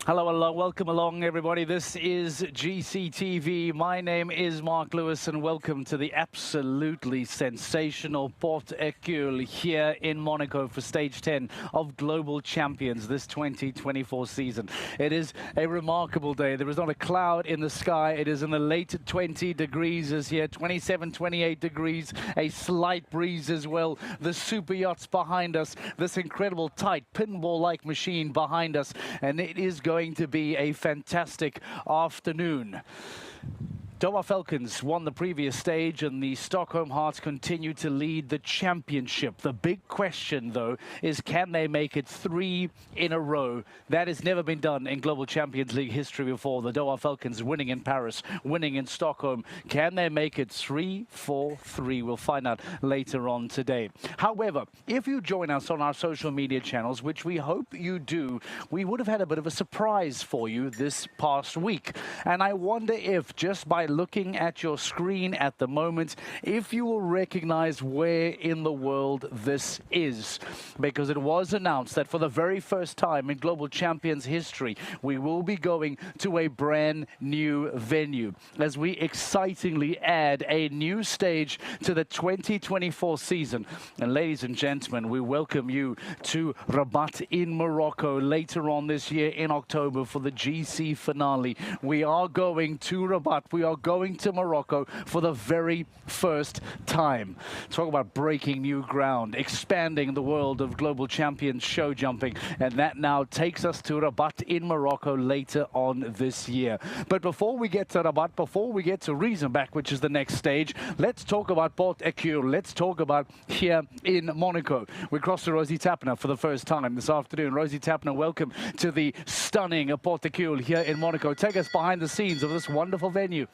Hello, hello, welcome along everybody. This is GCTV. My name is Mark Lewis and welcome to the absolutely sensational Port Hercule here in Monaco for stage 10 of Global Champions this 2024 season. It is a remarkable day. There is not a cloud in the sky. It is in the late 20 degrees as here, 27, 28 degrees, a slight breeze as well. The super yachts behind us, this incredible tight pinball-like machine behind us, and it is going to be a fantastic afternoon. Doha Falcons won the previous stage and the Stockholm Hearts continue to lead the championship. The big question, though, is can they make it 3 in a row? That has never been done in Global Champions League history before. The Doha Falcons winning in Paris, winning in Stockholm. Can they make it 3-4-3? We'll find out later on today. However, if you join us on our social media channels, which we hope you do, we would have had a bit of a surprise for you this past week. And I wonder if just by looking at your screen at the moment, if you will recognize where in the world this is. Because it was announced that for the very first time in Global Champions history, we will be going to a brand new venue as we excitingly add a new stage to the 2024 season. And ladies and gentlemen, we welcome you to Rabat in Morocco later on this year in October for the GC finale. We are going to Rabat. We are going to Morocco for the very first time. Talk about breaking new ground, expanding the world of Global Champions show jumping, and that now takes us to Rabat in Morocco later on this year. But before we get to Rabat, before we get to Riesenbach, which is the next stage, let's talk about Port Hercule. Let's talk about here in Monaco. We cross to Rosie Tapner for the first time this afternoon. Rosie Tapner, welcome to the stunning Port Hercule here in Monaco. Take us behind the scenes of this wonderful venue.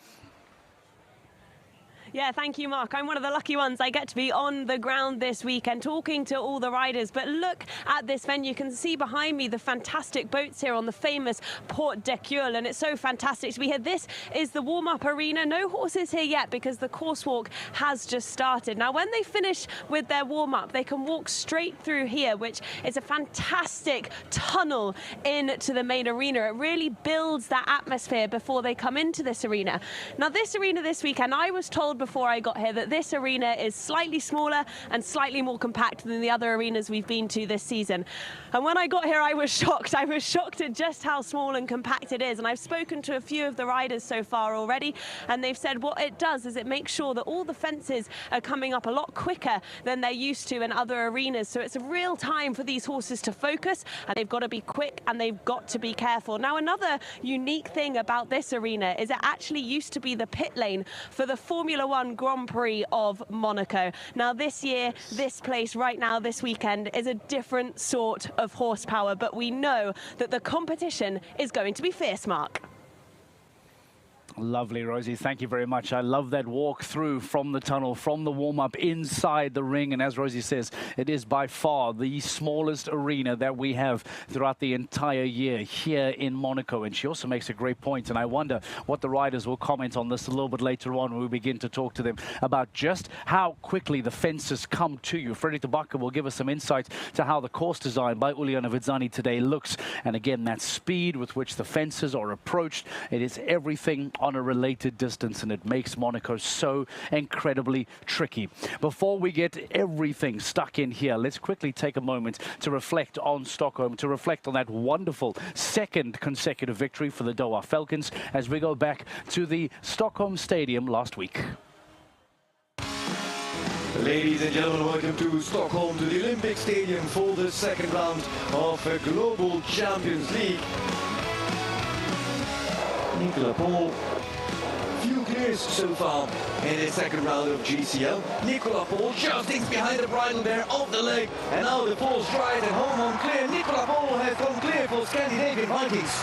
Yeah, thank you, Mark. I'm one of the lucky ones. I get to be on the ground this weekend talking to all the riders. But look at this venue. You can see behind me the fantastic boats here on the famous Port Hercule. And it's so fantastic to be here. This is the warm-up arena. No horses here yet because the course walk has just started. Now, when they finish with their warm-up, they can walk straight through here, which is a fantastic tunnel into the main arena. It really builds that atmosphere before they come into this arena. Now, this arena this weekend, I was told before I got here that this arena is slightly smaller and slightly more compact than the other arenas we've been to this season. And when I got here, I was shocked. I was shocked at just how small and compact it is. And I've spoken to a few of the riders so far already, and they've said what it does is it makes sure that all the fences are coming up a lot quicker than they're used to in other arenas. So it's a real time for these horses to focus, and they've got to be quick and they've got to be careful. Now, another unique thing about this arena is it actually used to be the pit lane for the Formula One Grand Prix of Monaco. Now this year, this place right now, this weekend, is a different sort of horsepower, but we know that the competition is going to be fierce, Mark. Lovely, Rosie. Thank you very much. I love that walk through from the tunnel, from the warm-up inside the ring. And as Rosie says, it is by far the smallest arena that we have throughout the entire year here in Monaco. And she also makes a great point. And I wonder what the riders will comment on this a little bit later on when we begin to talk to them about just how quickly the fences come to you. Fredrik de Backer will give us some insight to how the course design by Uliana Vizzani today looks. And again, that speed with which the fences are approached, it is everything on a related distance, and it makes Monaco so incredibly tricky. Before we get everything stuck in here, let's quickly take a moment to reflect on Stockholm, to reflect on that wonderful second consecutive victory for the Doha Falcons as we go back to the Stockholm Stadium last week. Ladies and gentlemen, welcome to Stockholm, to the Olympic Stadium for the second round of Global Champions League. Nicolas Paul. Few clears so far in the second round of GCL. Nicolas Paul just thinks behind the bridle there of the leg, and now the full stride and home on clear. Nicolas Paul has gone clear for Scandinavian Vikings.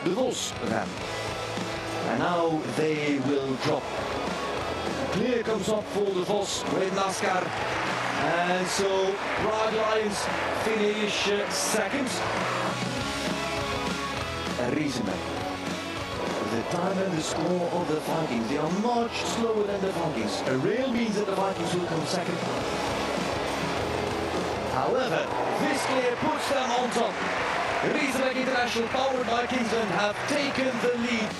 The Vos ran, and now they will drop. Clear comes up for the Vos with NASCAR, and so Prague Lions finish second. Riesenbach. The time and the score of the Vikings, they are much slower than the Vikings. A rail means that the Vikings will come second. However, this clear puts them on top. Riesenbeck International, powered by Kingsland, have taken the lead.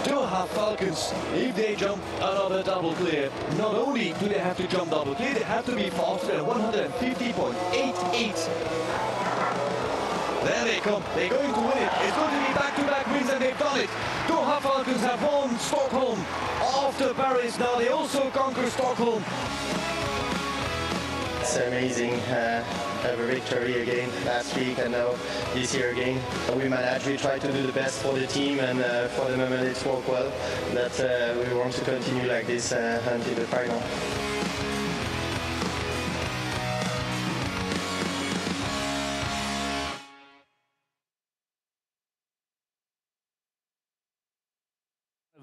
Doha Falcons, if they jump another double clear, not only do they have to jump double clear, they have to be faster at 150.88. There they come, they're going to win it. It's going to be back-to-back wins, and they've done it. Doha Falcons have won Stockholm after Paris. Now they also conquer Stockholm. It's amazing. Have a victory again last week and now this year again. We managed, we try to do the best for the team, and for the moment it's worked well. That we want to continue like this until the final.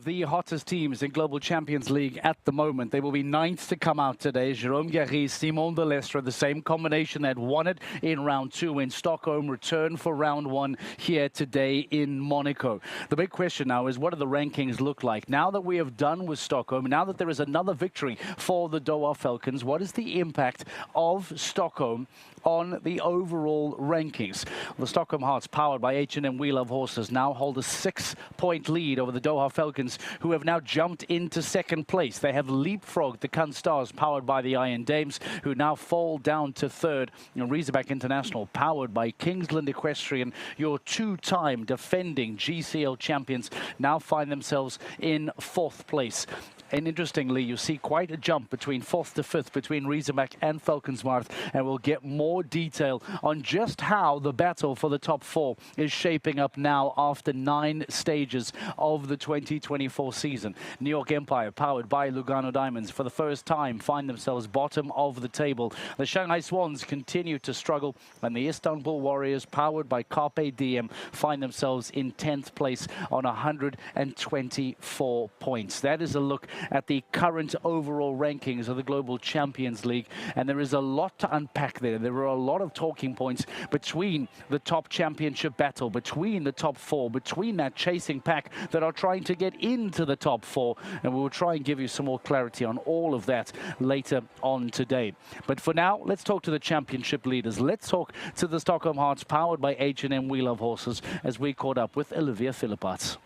The hottest teams in Global Champions League at the moment. They will be ninth to come out today. Jérôme Garry, Simon de Lestre, the same combination that won it in round 2 in Stockholm, return for round 1 here today in Monaco. The big question now is, what do the rankings look like? Now that we have done with Stockholm, now that there is another victory for the Doha Falcons, what is the impact of Stockholm on the overall rankings? The Stockholm Hearts, powered by H&M We Love Horses, now hold a 6-point lead over the Doha Falcons, who have now jumped into second place. They have leapfrogged the Cannes Stars, powered by the Iron Dames, who now fall down to third. Riesenbeck International, powered by Kingsland Equestrian, your 2-time defending GCL champions, now find themselves in 4th place. And interestingly, you see quite a jump between 4th to 5th between Riesenbeck and Falkensmarth, and we'll get more detail on just how the battle for the top 4 is shaping up now after 9 stages of the 2024 season. New York Empire, powered by Lugano Diamonds, for the first time find themselves bottom of the table. The Shanghai Swans continue to struggle, and the Istanbul Warriors, powered by Carpe Diem, find themselves in 10th place on 124 points. That is a look at the current overall rankings of the Global Champions League, and there is a lot to unpack there. There are a lot of talking points between the top championship battle, between the top 4, between that chasing pack that are trying to get into the top 4, and we will try and give you some more clarity on all of that later on today. But for now, let's talk to the championship leaders. Let's talk to the Stockholm Hearts, powered by H&M We Love Horses, as we caught up with Olivia Philippat.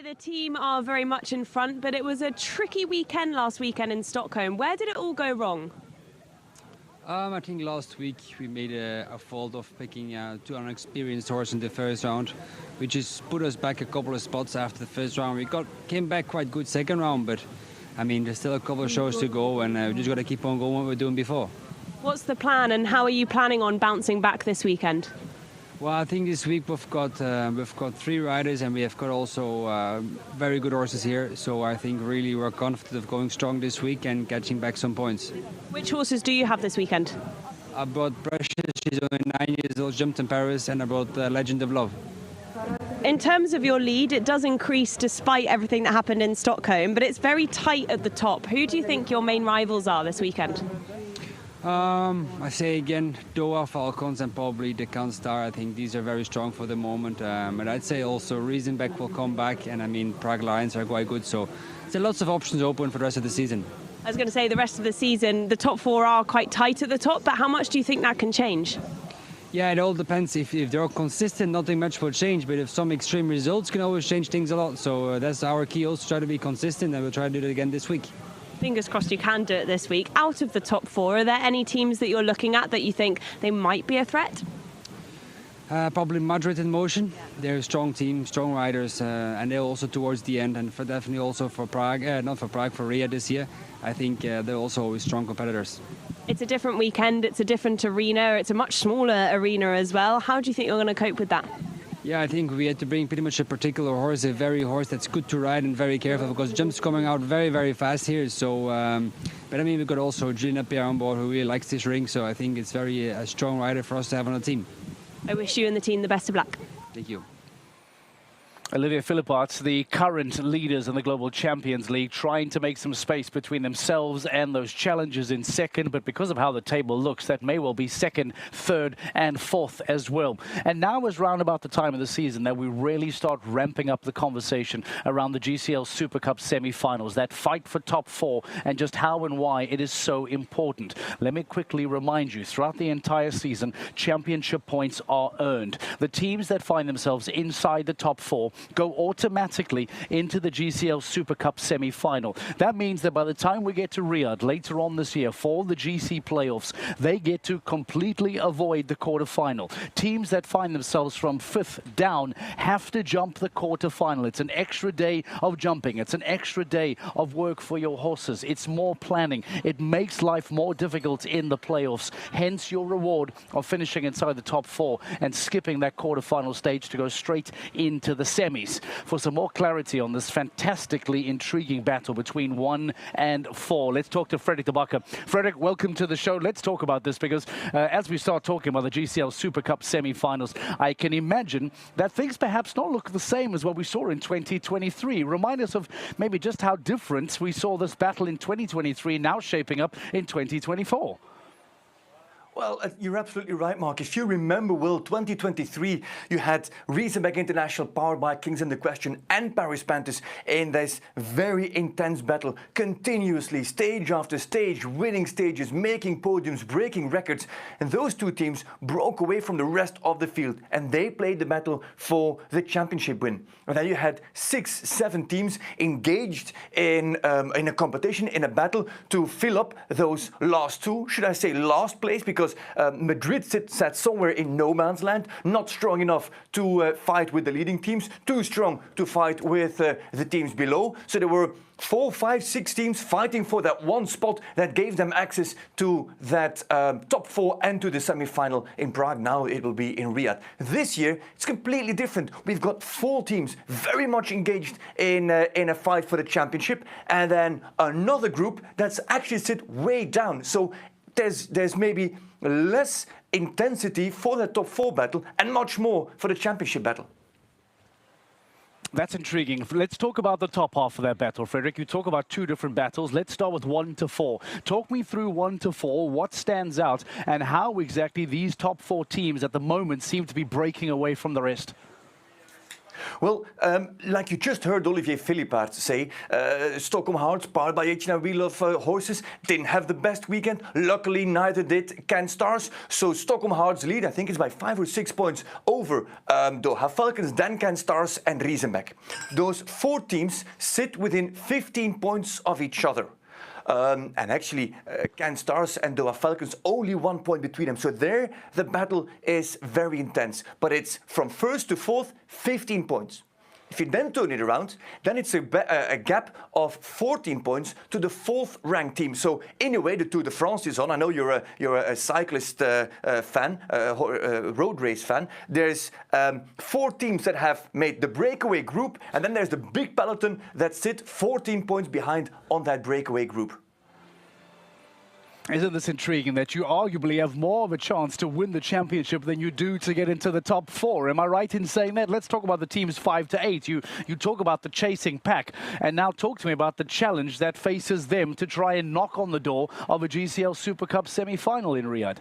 The team are very much in front, but it was a tricky weekend last weekend in Stockholm. Where did it all go wrong? I think last week we made a fault of picking 2 unexperienced horses in the first round, which has put us back a couple of spots after the first round. We came back quite good second round, but I mean, there's still a couple of shows to go, and we just got to keep on going what we're doing before. What's the plan, and how are you planning on bouncing back this weekend? Well, I think this week we've got 3 riders, and we have got also very good horses here. So I think really we're confident of going strong this week and catching back some points. Which horses do you have this weekend? I brought Precious, she's only 9 years old, jumped in Paris, and I brought Legend of Love. In terms of your lead, it does increase despite everything that happened in Stockholm, but it's very tight at the top. Who do you think your main rivals are this weekend? I say again, Doha Falcons and probably the Cannes Star. I think these are very strong for the moment. But I'd say also Riesenbeck will come back, and I mean Prague Lions are quite good. So there's lots of options open for the rest of the season. I was going to say the rest of the season, the top 4 are quite tight at the top, but how much do you think that can change? Yeah, it all depends. If they're consistent, nothing much will change. But if some extreme results can always change things a lot. So that's our key, also try to be consistent, and we'll try to do it again this week. Fingers crossed you can do it this week. Out of the top 4, are there any teams that you're looking at that you think they might be a threat? Probably Madrid in Motion. They're a strong team, strong riders, and they're also towards the end. And for definitely also for Prague, not for Prague, for Ria this year. I think they're also always strong competitors. It's a different weekend, it's a different arena, it's a much smaller arena as well. How do you think you're going to cope with that? Yeah, I think we had to bring pretty much a particular horse, a very horse that's good to ride and very careful, because jumps coming out very, very fast here. So, but I mean, we've got also Gina Pierre on board who really likes this ring. So I think it's very a strong rider for us to have on the team. I wish you and the team the best of luck. Thank you. Olivier Philipparts, the current leaders in the Global Champions League, trying to make some space between themselves and those challengers in second. But because of how the table looks, that may well be second, third and fourth as well. And now is round about the time of the season that we really start ramping up the conversation around the GCL Super Cup semi-finals, that fight for top four and just how and why it is so important. Let me quickly remind you, throughout the entire season, championship points are earned. The teams that find themselves inside the top four go automatically into the GCL Super Cup semi-final. That means that by the time we get to Riyadh later on this year for the GC playoffs, they get to completely avoid the quarterfinal. Teams that find themselves from fifth down have to jump the quarterfinal. It's an extra day of jumping. It's an extra day of work for your horses. It's more planning. It makes life more difficult in the playoffs. Hence your reward of finishing inside the top four and skipping that quarterfinal stage to go straight into the semis. For some more clarity on this fantastically intriguing battle between 1 and 4, let's talk to Frederick de Backer. Frederick, welcome to the show. Let's talk about this because as we start talking about the GCL Super Cup semi-finals, I can imagine that things perhaps not look the same as what we saw in 2023. Remind us of maybe just how different we saw this battle in 2023 now shaping up in 2024. Well, you're absolutely right, Mark. If you remember, Will, 2023, you had Riesenbeck International powered by Kings in the Question and Paris Panthers in this very intense battle, continuously, stage after stage, winning stages, making podiums, breaking records. And those two teams broke away from the rest of the field and they played the battle for the championship win. And then you had 6-7 teams engaged in a competition, in a battle to fill up those last two, should I say last place, because Madrid sat somewhere in no man's land, not strong enough to fight with the leading teams, too strong to fight with the teams below. So there were 4, 5, 6 teams fighting for that one spot that gave them access to that top four and to the semi-final in Prague. Now it will be in Riyadh. This year, it's completely different. We've got 4 teams very much engaged in a fight for the championship, and then another group that's actually sit way down. So there's maybe less intensity for the top 4 battle and much more for the championship battle. That's intriguing. Let's talk about the top half of that battle, Frederick. You talk about 2 different battles. Let's start with 1 to 4. Talk me through 1 to 4, what stands out and how exactly these top 4 teams at the moment seem to be breaking away from the rest. Well, like you just heard Olivier Philipparts say, Stockholm Hearts, powered by H&R We Love Horses, didn't have the best weekend. Luckily, neither did Can Stars. So Stockholm Hearts lead, I think it's by 5 or 6 points over Doha Falcons, then Can Stars and Riesenbeck. Those 4 teams sit within 15 points of each other. And actually, Can Stars and Doha Falcons, only 1 point between them. So there, the battle is very intense. But it's from first to fourth, 15 points. If you then turn it around, then it's a gap of 14 points to the 4th ranked team. So in a way, the Tour de France is on. I know you're a cyclist fan, road race fan. There's 4 teams that have made the breakaway group, and then there's the big peloton that sit 14 points behind on that breakaway group. Isn't this intriguing that you arguably have more of a chance to win the championship than you do to get into the top 4? Am I right in saying that? Let's talk about the teams 5 to 8. You talk about the chasing pack, and now talk to me about the challenge that faces them to try and knock on the door of a GCL Super Cup semi-final in Riyadh.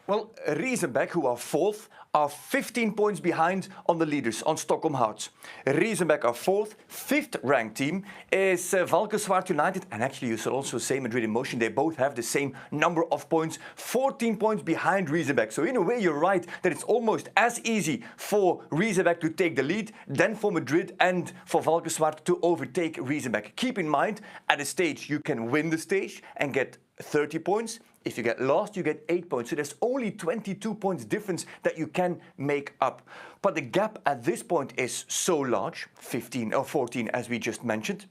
Well, Riesenbeck, who are 4th, are 15 points behind on the leaders, on Stockholm Hearts. Riesenbeck are 4th. 5th ranked team is Valkenswaard United. And actually, you should also say Madrid in Motion. They both have the same number of points, 14 points behind Riesenbeck. So in a way, you're right that it's almost as easy for Riesenbeck to take the lead than for Madrid and for Valkenswaard to overtake Riesenbeck. Keep in mind, at a stage, you can win the stage and get 30 points. If you get lost, you get 8 points. So there's only 22 points difference that you can make up. But the gap at this point is so large, 15 or 14 as we just mentioned,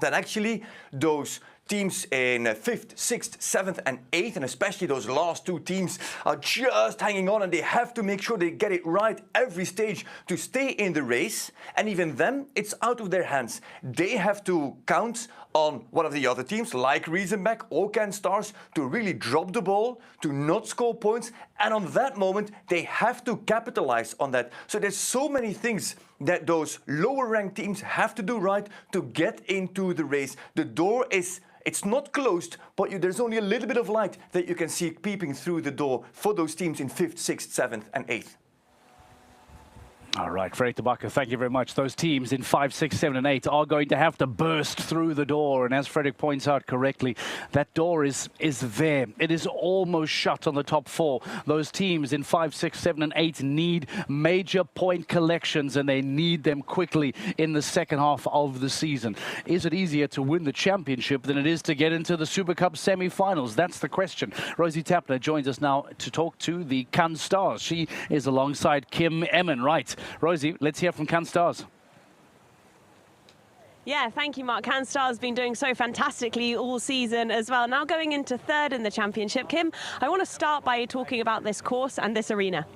that actually those teams in 5th, 6th, 7th and 8th, and especially those last 2 teams, are just hanging on, and they have to make sure they get it right every stage to stay in the race. And even then, it's out of their hands. They have to count on one of the other teams, like Riesenbeck or Can Stars, to really drop the ball, to not score points. And on that moment, they have to capitalize on that. So there's so many things that those lower ranked teams have to do right to get into the race. The door it's not closed, but there's only a little bit of light that you can see peeping through the door for those teams in 5th, 6th, 7th and 8th. All right, Fredrik de Backer, thank you very much. Those teams in 5, 6, 7 and 8 are going to have to burst through the door. And as Fredrik points out correctly, that door is there. It is almost shut on the top 4. Those teams in 5, 6, 7 and 8 need major point collections, and they need them quickly in the second half of the season. Is it easier to win the championship than it is to get into the Super Cup semi-finals? That's the question. Rosie Tapner joins us now to talk to the Cannes Stars. She is alongside Kim Emmen, right? Rosie, let's hear from Cannes Stars. Yeah, thank you, Mark. Cannes Stars been doing so fantastically all season as well. Now going into 3rd in the championship. Kim, I want to start by talking about this course and this arena.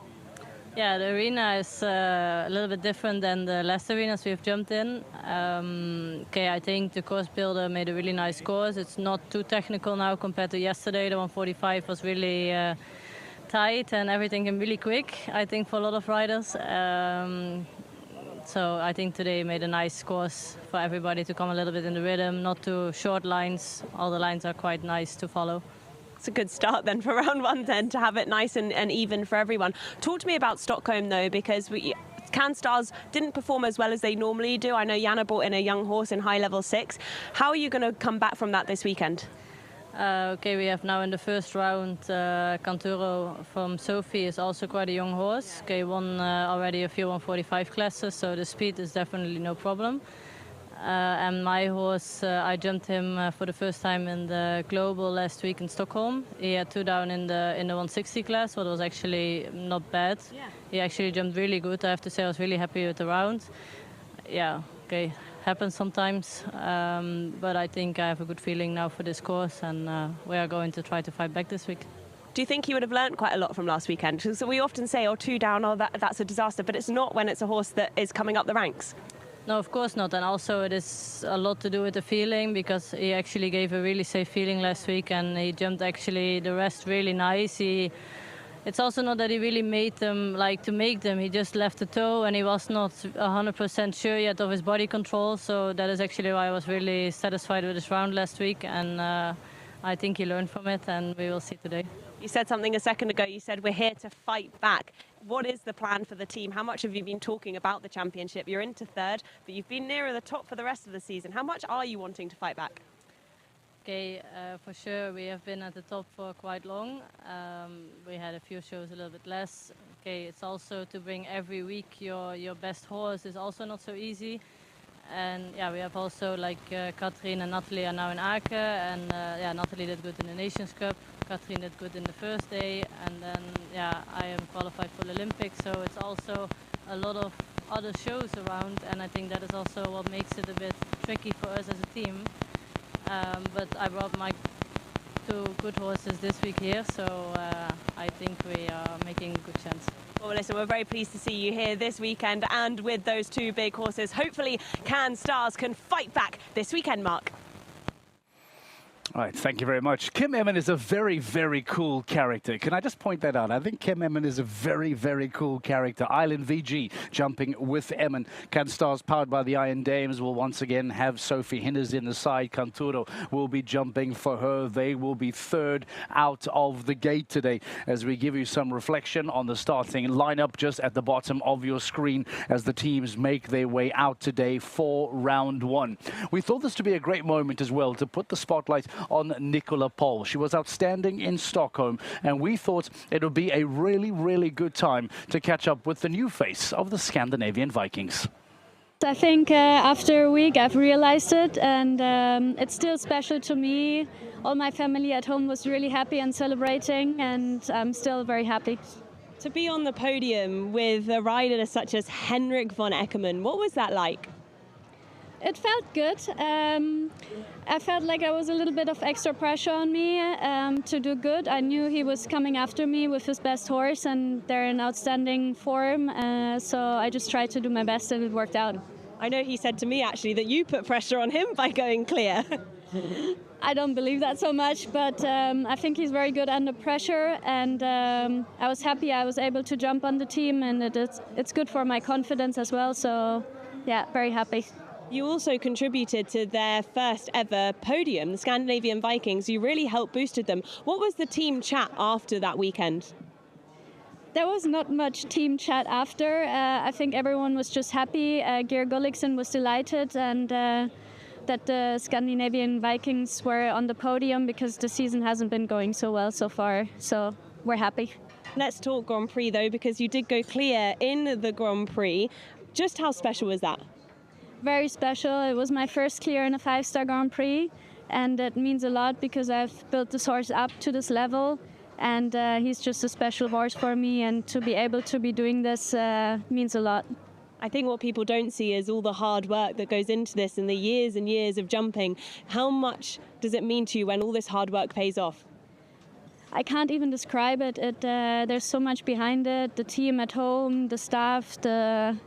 Yeah, the arena is a little bit different than the last arenas we've jumped in. I think the course builder made a really nice course. It's not too technical now compared to yesterday. The 145 was really tight and everything came really quick, I think, for a lot of riders. So I think today made a nice course for everybody to come a little bit in the rhythm, not too short lines. All the lines are quite nice to follow. It's a good start then for round 1 then, to have it nice and even for everyone. Talk to me about Stockholm though, because Cannes Stars didn't perform as well as they normally do. I know Jana brought in a young horse in high level 6. How are you going to come back from that this weekend? We have now in the first round Canturo from Sophie is also quite a young horse. Won already a few 145 classes, so the speed is definitely no problem. And my horse, I jumped him for the first time in the Global last week in Stockholm. He had 2 down in the 160 class, so it was actually not bad. Yeah. He actually jumped really good. I have to say I was really happy with the round. Yeah, happens sometimes, but I think I have a good feeling now for this course, and we are going to try to fight back this week. Do you think you would have learnt quite a lot from last weekend? So we often say, 2 down, that's a disaster, but it's not when it's a horse that is coming up the ranks. No, of course not, and also it is a lot to do with the feeling, because he actually gave a really safe feeling last week, and he jumped actually the rest really nice. It's also not that he really made them to make them. He just left the toe, and he was not 100% sure yet of his body control. So that is actually why I was really satisfied with his round last week, and I think he learned from it, and we will see today. You said something a second ago. You said we're here to fight back. What is the plan for the team? How much have you been talking about the championship? You're into 3rd, but you've been nearer the top for the rest of the season. How much are you wanting to fight back? For sure, we have been at the top for quite long. We had a few shows a little bit less. It's also to bring every week your best horse is also not so easy. And yeah, we have also Katrien and Natalie are now in Aken, and Natalie did good in the Nations Cup. Katrien did good in the first day, and then I am qualified for the Olympics. So it's also a lot of other shows around, and I think that is also what makes it a bit tricky for us as a team. But I brought my 2 good horses this week here, so I think we are making a good chance. Well, listen, we're very pleased to see you here this weekend, and with those 2 big horses, hopefully Cannes Stars can fight back this weekend, Mark. All right, thank you very much. Kim Emmen is a very, very cool character. Can I just point that out? I think Kim Emmen is a very, very cool character. Island VG jumping with Emmen. Cannes Stars, powered by the Iron Dames, will once again have Sophie Hinders in the side. Canturo will be jumping for her. They will be 3rd out of the gate today, as we give you some reflection on the starting lineup just at the bottom of your screen as the teams make their way out today for round 1. We thought this to be a great moment as well to put the spotlight on Nicola Pohl. She was outstanding in Stockholm, and we thought it would be a really, really good time to catch up with the new face of the Scandinavian Vikings. I think after a week I've realized it, and it's still special to me. All my family at home was really happy and celebrating, and I'm still very happy. To be on the podium with a rider such as Henrik von Eckermann, what was that like? It felt good. I felt like there was a little bit of extra pressure on me to do good. I knew he was coming after me with his best horse, and they're in outstanding form. So I just tried to do my best, and it worked out. I know he said to me actually that you put pressure on him by going clear. I don't believe that so much, but I think he's very good under pressure, and I was happy I was able to jump on the team, and it's good for my confidence as well, so yeah, very happy. You also contributed to their first ever podium, the Scandinavian Vikings. You really helped boosted them. What was the team chat after that weekend? There was not much team chat after. I think everyone was just happy. Geir Gulliksen was delighted, and that the Scandinavian Vikings were on the podium because the season hasn't been going so well so far. So we're happy. Let's talk Grand Prix though, because you did go clear in the Grand Prix. Just how special was that? Very special. It was my first clear in a 5-star Grand Prix, and it means a lot because I've built this horse up to this level, and he's just a special horse for me, and to be able to be doing this means a lot. I think what people don't see is all the hard work that goes into this and the years and years of jumping. How much does it mean to you when all this hard work pays off? I can't even describe it. There's so much behind it. The team at home, the staff, the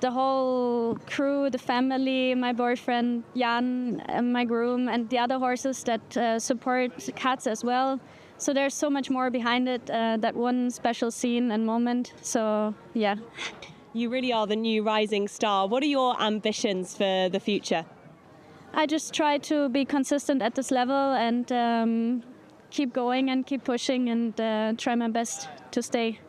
whole crew, the family, my boyfriend Jan, my groom, and the other horses that support cats as well. So there's so much more behind it, that one special scene and moment. So yeah. You really are the new rising star. What are your ambitions for the future? I just try to be consistent at this level and keep going and keep pushing and try my best to stay.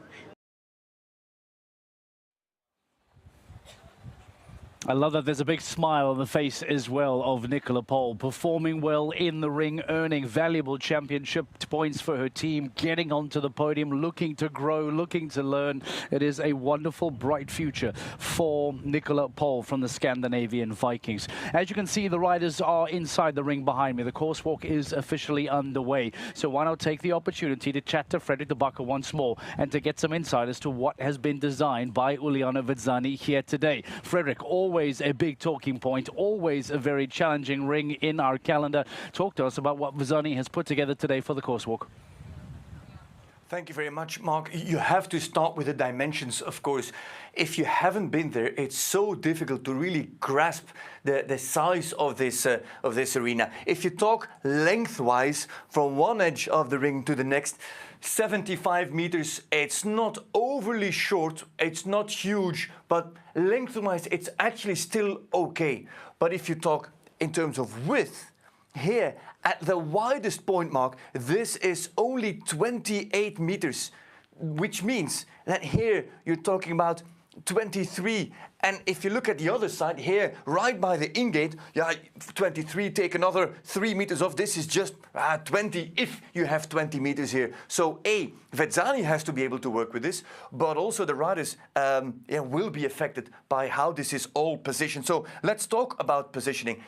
I love that there's a big smile on the face as well of Nicola Pohl, performing well in the ring, earning valuable championship points for her team, getting onto the podium, looking to grow, looking to learn. It is a wonderful, bright future for Nicola Pohl from the Scandinavian Vikings. As you can see, the riders are inside the ring behind me. The course walk is officially underway. So why not take the opportunity to chat to Fredrik de Backer once more and to get some insight as to what has been designed by Uliana Vizani here today. Fredrik, always a big talking point, always a very challenging ring in our calendar. Talk to us about what Vizani has put together today for the course walk. Thank you very much, Mark. You have to start with the dimensions, of course. If you haven't been there, it's so difficult to really grasp the size of this arena. If you talk lengthwise from one edge of the ring to the next, 75 meters, it's not overly short, it's not huge, but lengthwise it's actually still okay. But if you talk in terms of width, here at the widest point, Mark, this is only 28 meters, which means that here you're talking about 23. And if you look at the other side here, right by the ingate, yeah, 23, take another 3 meters off. This is just 20 if you have 20 meters here. So Vizani has to be able to work with this, but also the riders will be affected by how this is all positioned. So let's talk about positioning.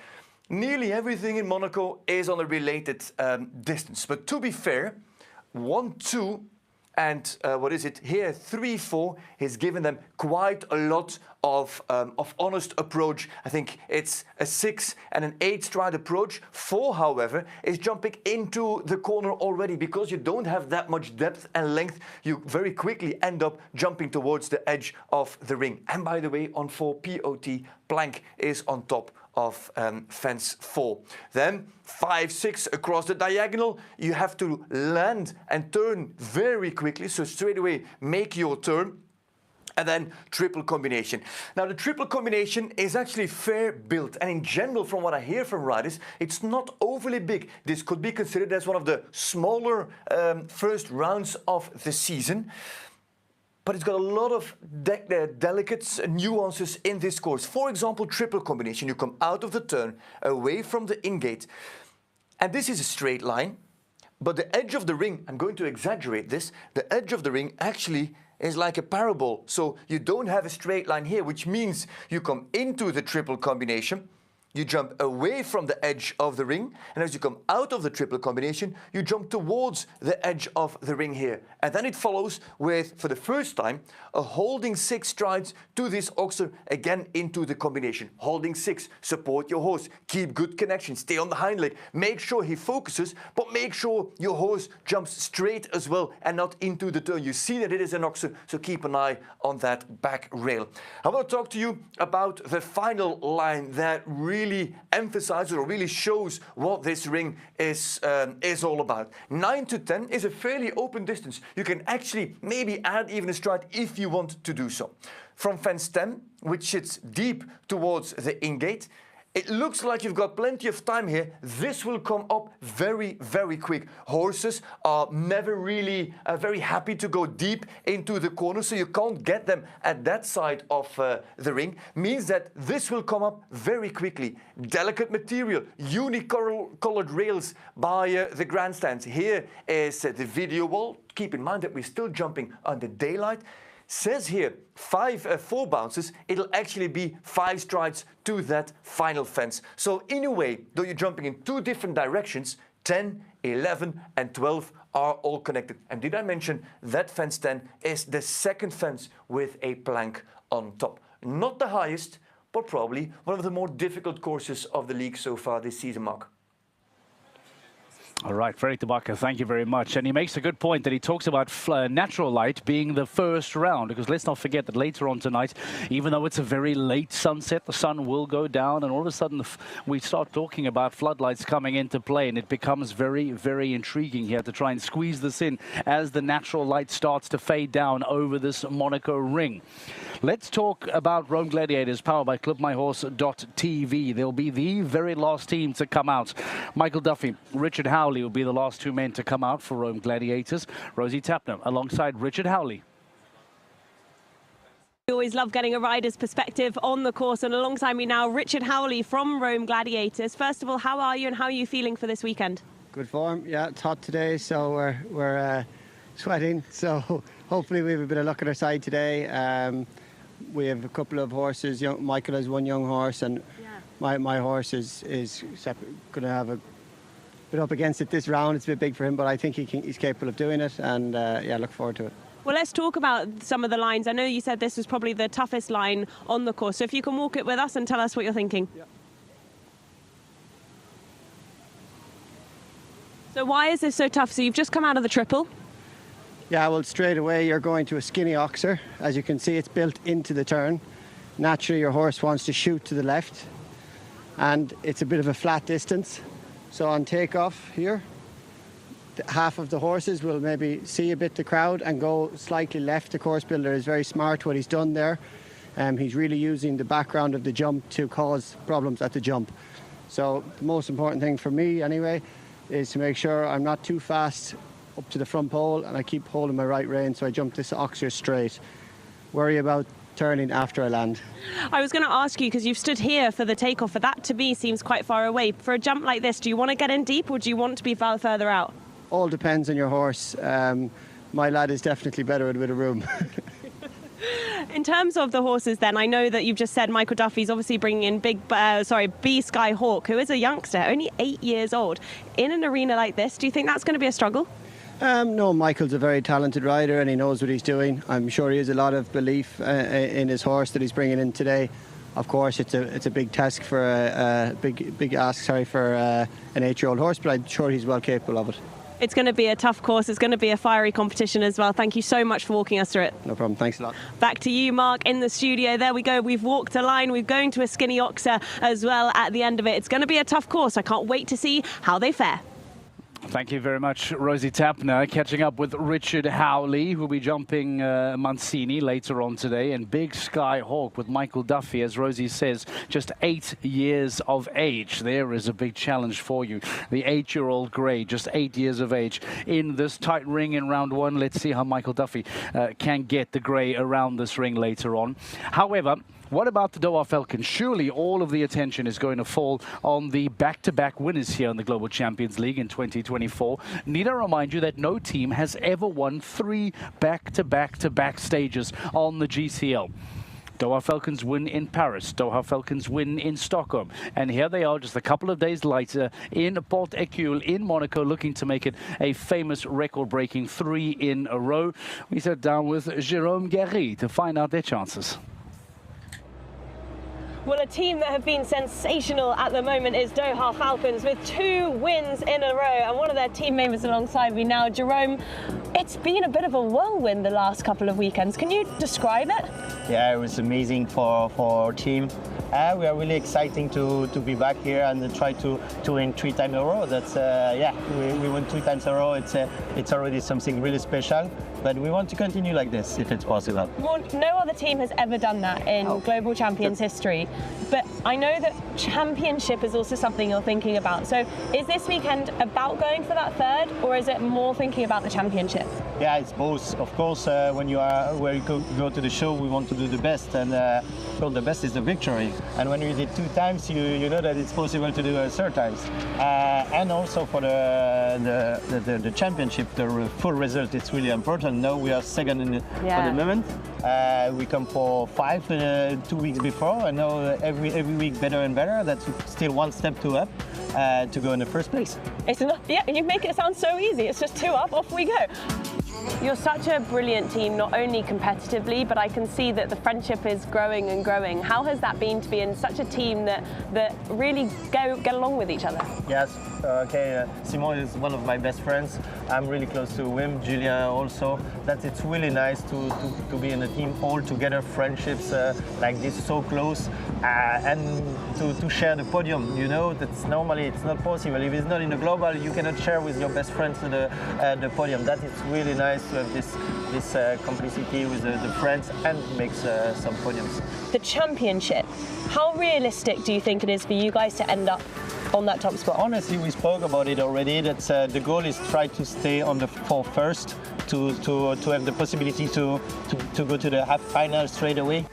Nearly everything in Monaco is on a related distance. But to be fair, 1, 2, and what is it here? 3, 4 has given them quite a lot of honest approach. I think it's a 6 and an 8 stride approach. 4, however, is jumping into the corner already because you don't have that much depth and length. You very quickly end up jumping towards the edge of the ring. And by the way, on 4, POT, Plank is on top of fence 4. Then 5, 6 across the diagonal. You have to land and turn very quickly. So straight away, make your turn. And then triple combination. Now the triple combination is actually fair built, and in general, from what I hear from riders, it's not overly big. This could be considered as one of the smaller first rounds of the season. But it's got a lot of delicate nuances in this course. For example, triple combination. You come out of the turn, away from the ingate. And this is a straight line. But the edge of the ring, I'm going to exaggerate this, the edge of the ring actually is like a parabole. So you don't have a straight line here, which means you come into the triple combination, you jump away from the edge of the ring, and as you come out of the triple combination, you jump towards the edge of the ring here. And then it follows with, for the first time, a holding 6 strides to this oxer, again into the combination. Holding 6, support your horse, keep good connection, stay on the hind leg, make sure he focuses, but make sure your horse jumps straight as well and not into the turn. You see that it is an oxer, so keep an eye on that back rail. I want to talk to you about the final line that really really emphasizes or really shows what this ring is all about. 9 to 10 is a fairly open distance. You can actually maybe add even a stride if you want to do so. From fence 10, which sits deep towards the in-gate, it looks like you've got plenty of time here. This will come up very, very quick. Horses are never really very happy to go deep into the corner, so you can't get them at that side of the ring. Means that this will come up very quickly. Delicate material, colored rails by the grandstands. Here is the video wall. Keep in mind that we're still jumping under daylight. Says here 4 bounces, it'll actually be 5 strides to that final fence. So in a way, though you're jumping in 2 different directions, 10, 11 and 12 are all connected. And did I mention that fence 10 is the second fence with a plank on top. Not the highest, but probably one of the more difficult courses of the league so far this season, Mark. All right, Freek de Bakker, thank you very much. And he makes a good point that he talks about natural light being the first round, because let's not forget that later on tonight, even though it's a very late sunset, the sun will go down, and all of a sudden we start talking about floodlights coming into play, and it becomes very, very intriguing here to try and squeeze this in as the natural light starts to fade down over this Monaco ring. Let's talk about Rome Gladiators, powered by ClubMyHorse.tv. They'll be the very last team to come out. Michael Duffy, Richard Howley will be the last 2 men to come out for Rome Gladiators. Rosie Tapner alongside Richard Howley. We always love getting a rider's perspective on the course, and alongside me now, Richard Howley from Rome Gladiators. First of all, how are you and how are you feeling for this weekend? Good form, yeah, it's hot today, so we're sweating, so hopefully we have a bit of luck on our side today. We have a couple of horses. Michael has 1 young horse, and my horse is going to have a bit up against it this round. It's a bit big for him, but I think he's capable of doing it, and yeah, look forward to it. Well, let's talk about some of the lines. I know you said this was probably the toughest line on the course, so if you can walk it with us and tell us what you're thinking. Yeah. So why is this so tough? So you've just come out of the triple. Yeah, well, straight away you're going to a skinny oxer. As you can see, it's built into the turn. Naturally, your horse wants to shoot to the left, and it's a bit of a flat distance. So on takeoff here, half of the horses will maybe see a bit the crowd and go slightly left. The course builder is very smart what he's done there. He's really using the background of the jump to cause problems at the jump. So the most important thing for me anyway is to make sure I'm not too fast up to the front pole, and I keep holding my right rein so I jump this oxer straight. Worry about turning after I land. I was going to ask you, because you've stood here for the takeoff, but that to me seems quite far away. For a jump like this, do you want to get in deep or do you want to be further out? All depends on your horse. My lad is definitely better with a bit of room. In terms of the horses then, I know that you've just said Michael Duffy's obviously bringing in B Sky Hawk, who is a youngster, only 8 years old. In an arena like this, do you think that's going to be a struggle? No, Michael's a very talented rider and he knows what he's doing. I'm sure he has a lot of belief in his horse that he's bringing in today. Of course, it's a big task for big ask for an 8-year-old horse, but I'm sure he's well capable of it. It's going to be a tough course. It's going to be a fiery competition as well. Thank you so much for walking us through it. No problem. Thanks a lot. Back to you, Mark, in the studio. There we go. We've walked a line. We're going to a skinny oxer as well at the end of it. It's going to be a tough course. I can't wait to see how they fare. Thank you very much, Rosie Tapner. Catching up with Richard Howley, who will be jumping Mancini later on today, and Big Sky Hawk with Michael Duffy, as Rosie says, just 8 years of age. There is a big challenge for you. The 8-year-old grey, just 8 years of age, in this tight ring in round 1. Let's see how Michael Duffy can get the grey around this ring later on. However, what about the Doha Falcon? Surely all of the attention is going to fall on the back-to-back winners here in the Global Champions League in 2024. Need I remind you that no team has ever won 3 back-to-back-to-back stages on the GCL. Doha Falcons win in Paris, Doha Falcons win in Stockholm, and here they are just a couple of days later in Port Écule in Monaco, looking to make it a famous record-breaking 3 in a row. We sat down with Jérôme Guéry to find out their chances. Well, a team that have been sensational at the moment is Doha Falcons, with 2 wins in a row, and one of their team members alongside me now. Jérôme, it's been a bit of a whirlwind the last couple of weekends. Can you describe it? Yeah, it was amazing for our team. We are really exciting to be back here and try to win 3 times in a row. That's we won 3 times in a row. It's already something really special. But we want to continue like this if it's possible. Well, no other team has ever done that in Global Champions history. But I know that championship is also something you're thinking about. So is this weekend about going for that 3rd, or is it more thinking about the championship? Yeah, it's both. Of course, when you go to the show, we want to do the best, and well, the best is the victory. And when you did 2 times, you know that it's possible to do 3rd times. And also for the championship, the full result is really important. Now we are 2nd for the moment. We come for 5 2 weeks before, and now every week better and better. That's still 1 step up to go in the 1st place. It's not. Yeah, you make it sound so easy. It's just 2 up, off we go. You're such a brilliant team, not only competitively, but I can see that the friendship is growing and growing. How has that been to be in such a team that really get along with each other? Yes, Simon is one of my best friends. I'm really close to him, Julien also. It's really nice to be in a team all together, friendships like this, so close, and to share the podium. You know, that's normally it's not possible. If it's not in the global, you cannot share with your best friends the podium. That is really nice to have this complicity with the friends and makes some podiums. The championship, how realistic do you think it is for you guys to end up on that top spot? Honestly, we spoke about it already. That's the goal is try to stay on the 4 first to have the possibility to go to the half final straight away.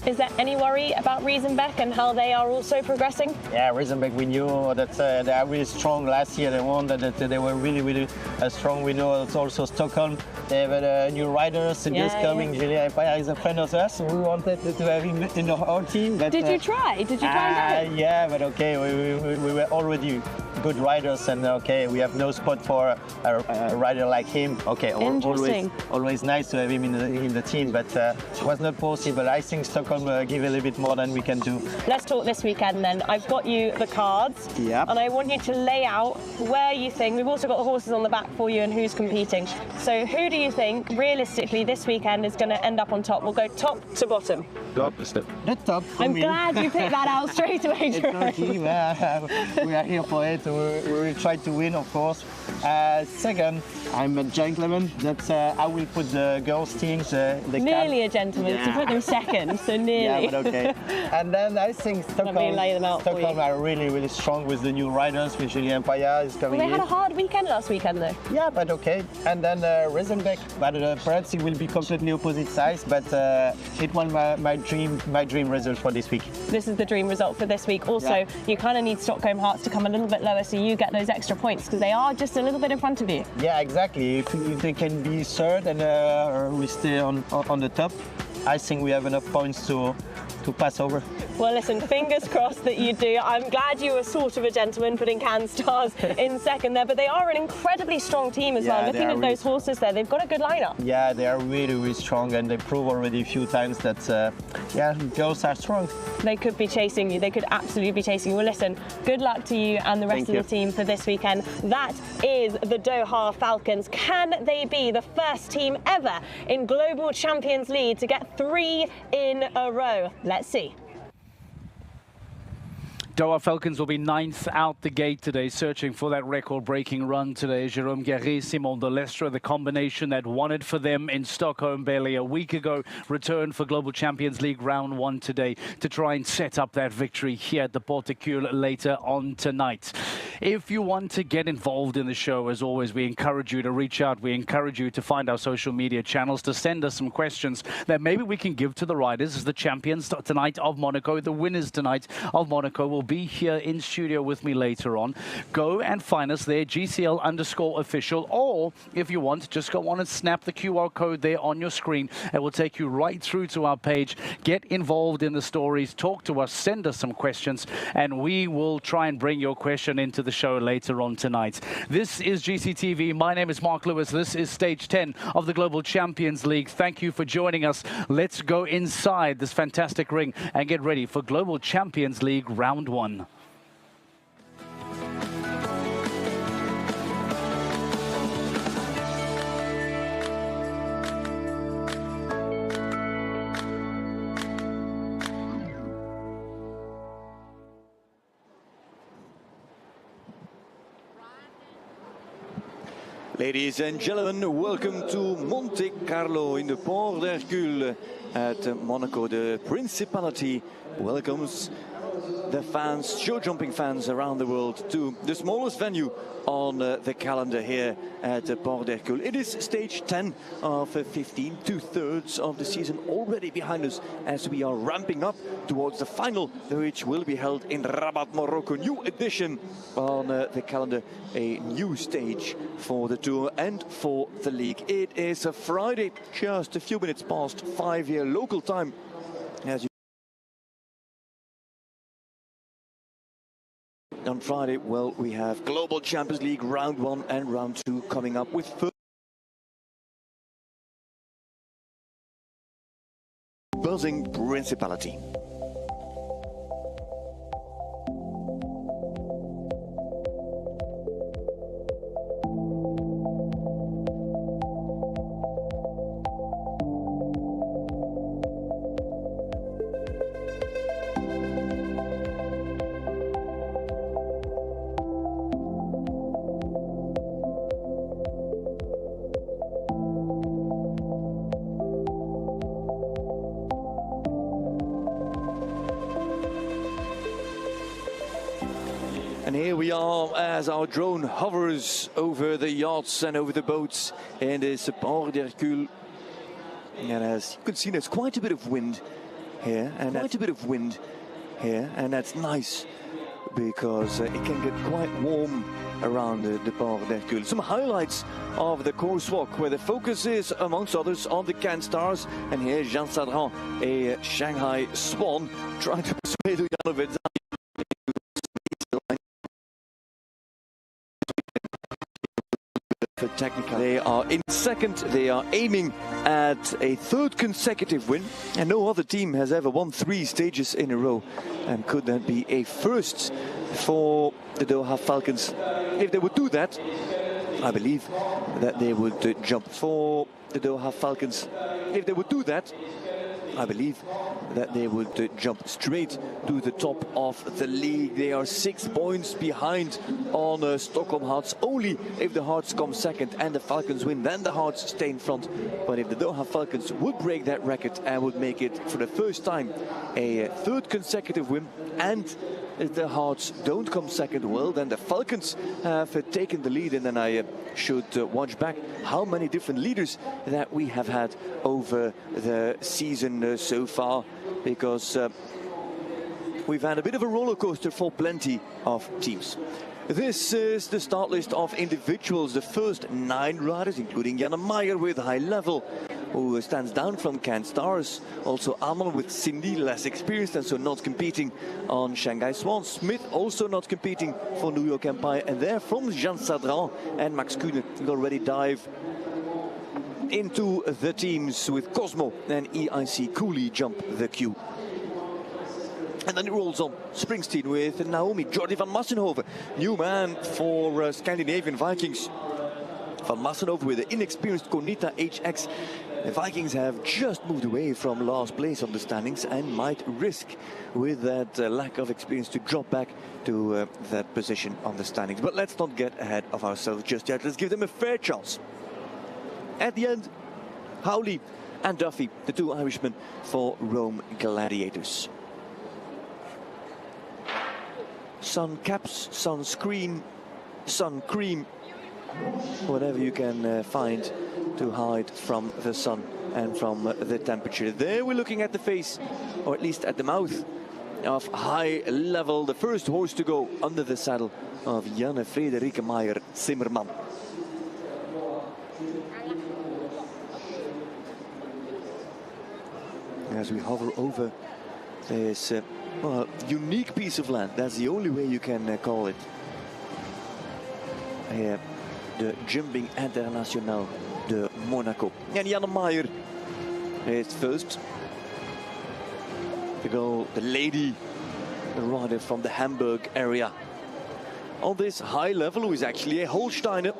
Is there any worry about Riesenbeck and how they are also progressing? Yeah, Riesenbeck, we knew that they are really strong last year. They won that they were really strong. We know it's also Stockholm. They have new riders just coming. Julien is a friend of us. We wanted to have him in our team. But, Did you try? Did you try and get it? Yeah, but okay, we were already good riders, and okay, we have no spot for a rider like him. Okay, always nice to have him in the team, but it was not possible. I think Stockholm give a little bit more than we can do. Let's talk this weekend then. I've got you the cards, and I want you to lay out where you think. We've also got the horses on the back for you and who's competing. So who do you think realistically this weekend is going to end up on top? We'll go top to bottom. The top. I'm glad you picked that out straight away, Jerome. We are here for it. We will try to win, of course. Second, I'm a gentleman. That's I will put the girls' teams. Nearly a gentleman to put them second, so nearly. Yeah, but okay. And then I think Stockholm are really strong with the new riders. With Julien Payat is coming. Well, they had a hard weekend last weekend, though. Yeah, but okay. And then Riesenbeck, but perhaps it will be completely opposite size. But it was my dream result for this week. This is the dream result for this week. Also, you kind of need Stockholm Hearts to come a little bit lower so you get those extra points because they are just a little bit in front of you. Yeah, exactly. If they can be 3rd and we stay on the top, I think we have enough points to pass over. Well, listen, fingers crossed that you do. I'm glad you were sort of a gentleman putting CanStars in second there, but they are an incredibly strong team as well. Looking at those horses there, they've got a good lineup. Yeah, they are really strong, and they prove already a few times that, girls are strong. They could be chasing you. They could absolutely be chasing you. Well, listen, good luck to you and the rest of the team for this weekend. That is the Doha Falcons. Can they be the first team ever in Global Champions League to get 3 in a row? Let's see. Doha Falcons will be 9th out the gate today, searching for that record-breaking run today. Jérôme Guerrier, Simon de Lestre, the combination that won it for them in Stockholm barely a week ago, returned for Global Champions League round 1 today to try and set up that victory here at the Porticule later on tonight. If you want to get involved in the show, as always, we encourage you to reach out. We encourage you to find our social media channels, to send us some questions that maybe we can give to the riders as the champions tonight of Monaco. The winners tonight of Monaco will be here in studio with me later on. Go and find us there, GCL_official, or if you want, just go on and snap the QR code there on your screen. It will take you right through to our page. Get involved in the stories, talk to us, send us some questions, and we will try and bring your question into the show later on tonight. This is GCTV. My name is Mark Lewis. This is stage 10 of the Global Champions League. Thank you for joining us. Let's go inside this fantastic ring and get ready for Global Champions League round 1. Ladies and gentlemen, welcome to Monte Carlo in the Port d'Hercule at Monaco. The Principality welcomes the fans, show jumping fans around the world, to the smallest venue on the calendar here at Port d'Hercule. It is stage 10 of 15, 2/3 of the season already behind us as we are ramping up towards the final, which will be held in Rabat, Morocco. New edition on the calendar, a new stage for the Tour and for the league. It is a Friday, just a few minutes past 5 here local time. As you on Friday, well, we have Global Champions League round 1 and round 2 coming up with buzzing Principality. And here we are as our drone hovers over the yachts and over the boats in this Port d'Hercule. And as you can see, there's quite a bit of wind here, and that's nice because it can get quite warm around the Port d'Hercule. Some highlights of the course walk, where the focus is, amongst others, on the Cannes Stars. And here Jean Sadran, a Shanghai Swan, trying to persuade Ujanovic. Technical. They are in second, they are aiming at a third consecutive win, and no other team has ever won 3 stages in a row. And could that be a first for the Doha Falcons? If they would do that, I believe that they would jump for the Doha Falcons. If they would do that, I believe that they would jump straight to the top of the league. They are 6 points behind on Stockholm Hearts. Only if the Hearts come second and the Falcons win, then the Hearts stay in front. But if the Doha Falcons would break that record and would make it for the first time a third consecutive win, and if the Hearts don't come second, well, then the Falcons have taken the lead. And then I should watch back how many different leaders that we have had over the season so far, because we've had a bit of a roller coaster for plenty of teams. This is the start list of individuals. The first 9 riders, including Janne Meyer with high level, who stands down from Cannes Stars. Also Armand with Cindy, less experienced and so not competing on Shanghai Swan. Smith also not competing for New York Empire. And there from Jean Sadran and Max Kuhne will already dive into the teams, with Cosmo and EIC Cooley jump the queue. And then it rolls on. Springsteen with Naomi. Jordi van Massenhoven, new man for Scandinavian Vikings. Van Massenhoven with the inexperienced Konita HX. The Vikings have just moved away from last place on the standings and might risk, with that lack of experience, to drop back to that position on the standings. But let's not get ahead of ourselves just yet. Let's give them a fair chance. At the end, Howley and Duffy, the 2 Irishmen for Rome Gladiators. Sun caps, sunscreen, sun cream, whatever you can find to hide from the sun and from the temperature. There we're looking at the face, or at least at the mouth, of high level, the first horse to go under the saddle of Janne Frederike Meyer Zimmermann. As we hover over this well, unique piece of land, that's the only way you can call it. Here, the Jumping International de Monaco. And Janne Meyer is first. The girl, the lady, the rider from the Hamburg area. On this high level, who is actually a Holsteiner.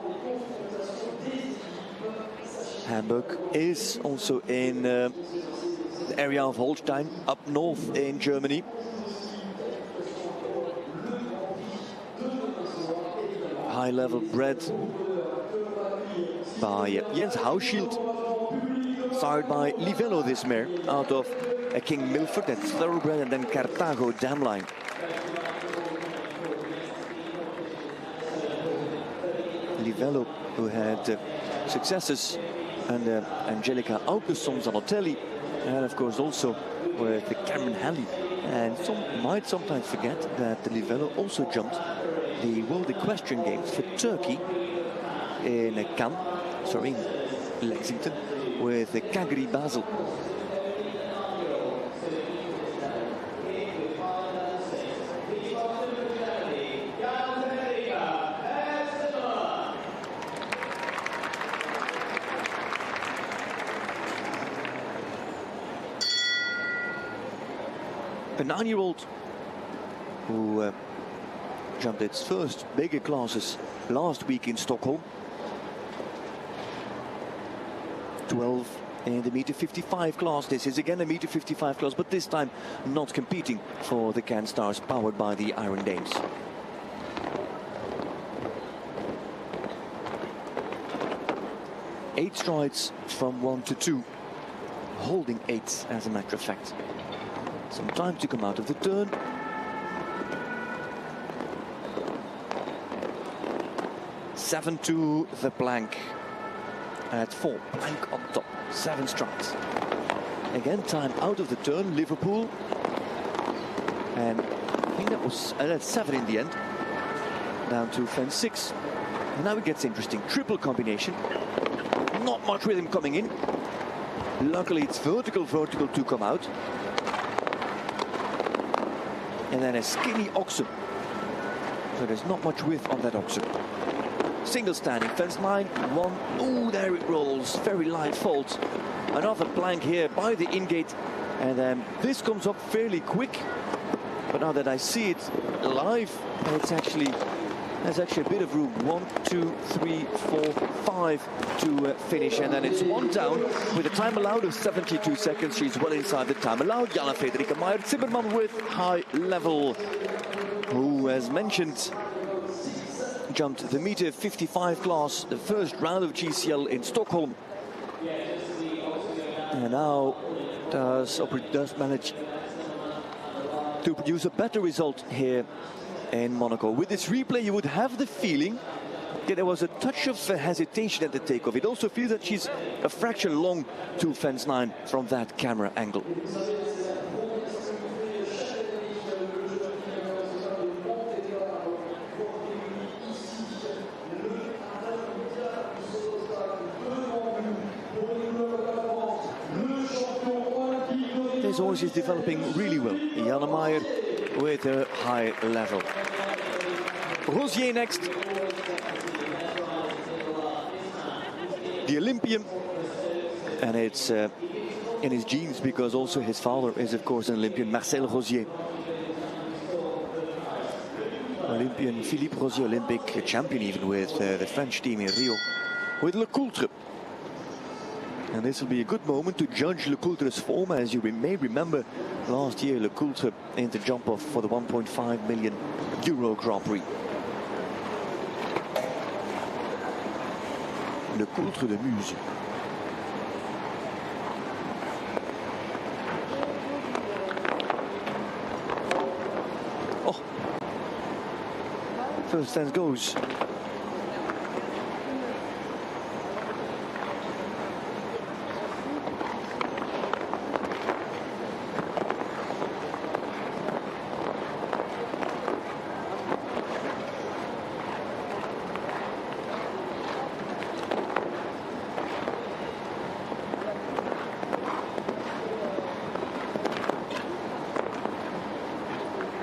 Hamburg is also in the area of Holstein, up north in Germany. High level bred by Jens Hauschild. Started by Livello, this mare, out of King Milford, that's Thoroughbred, and then Carthago Damline. Livello, who had successes under Angelica Augustsson Zanotelli, and of course also with Cameron Halley. And some might sometimes forget that Livello also jumped the World Equestrian Games for Turkey in Lexington, with the Kagri Basel. A 9-year-old who jumped its first bigger classes last week in Stockholm. 12 in the meter 55 class. This is again a meter 55 class, but this time not competing for the Can Stars, powered by the Iron Dames. Eight strides from 1 to 2, holding 8 as a matter of fact. Some time to come out of the turn. Seven to the plank at 4, plank on top, 7 strides. Again, time out of the turn, Liverpool. And I think that was that's 7 in the end. Down to fence 6. And now it gets interesting. Triple combination. Not much rhythm coming in. Luckily, it's vertical to come out. And then a skinny oxen. So there's not much width on that oxen. Single standing, fence line, 1. Oh, there it rolls. Very light fault. Another plank here by the in-gate. And then this comes up fairly quick. But now that I see it live, there's actually a bit of room. 1, 2, 3, 4, 5 to finish. And then it's 1 down with a time allowed of 72 seconds. She's well inside the time allowed. Jana Fredrika Meyer-Zimmermann with high level, who, as mentioned, jumped the meter 55 class, the first round of GCL in Stockholm. And now does manage to produce a better result here in Monaco. With this replay, you would have the feeling that there was a touch of hesitation at the takeoff. It also feels that she's a fraction long to fence 9 from that camera angle. This horse is developing really well. Jana Meyer with a high level. Rosier next. The Olympian. And it's in his genes, because also his father is, of course, an Olympian, Marcel Rosier. Olympian Philippe Rosier, Olympic champion even with the French team in Rio, with Le Coultre. And this will be a good moment to judge Le Coultre's form. As you may remember, last year Le Coultre in the jump off for the 1.5 million euro Grand Prix. Le Coultre de Muse. Oh! First stance goes.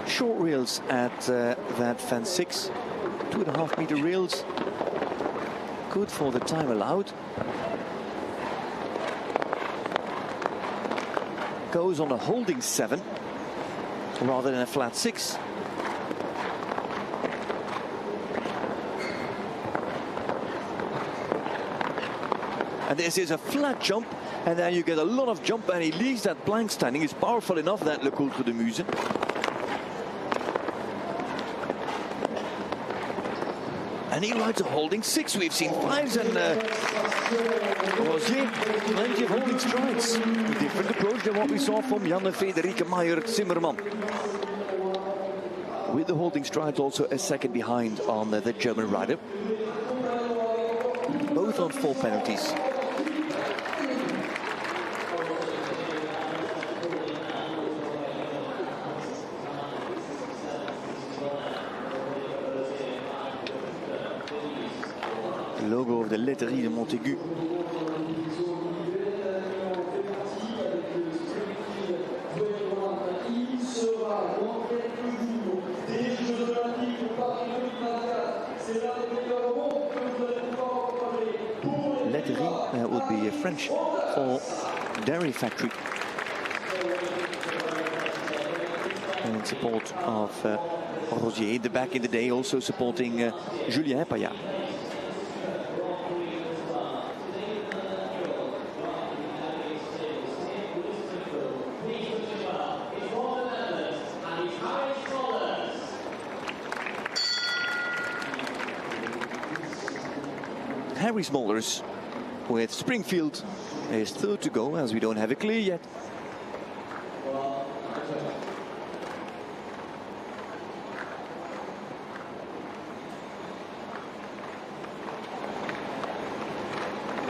Short rails at that fence 6, 2.5 meter rails, good for the time allowed. Goes on a holding 7 rather than a flat 6. And this is a flat jump, and then you get a lot of jump, and he leaves that blank standing. Is powerful enough, that Le Coultre de Muse. And he rides a holding 6. We've seen 5s and Rosier, plenty of holding strides. A different approach than what we saw from Janne Frederike Meijer-Zimmermann. With the holding strides also a second behind on the German rider. Both on 4 penalties. The logo of the Laiterie de Montaigu. Laiterie would be French for dairy factory. And in support of Rosier, back in the day also supporting Julien Payat. Harry Smolders with Springfield is third to go, as we don't have a clear yet.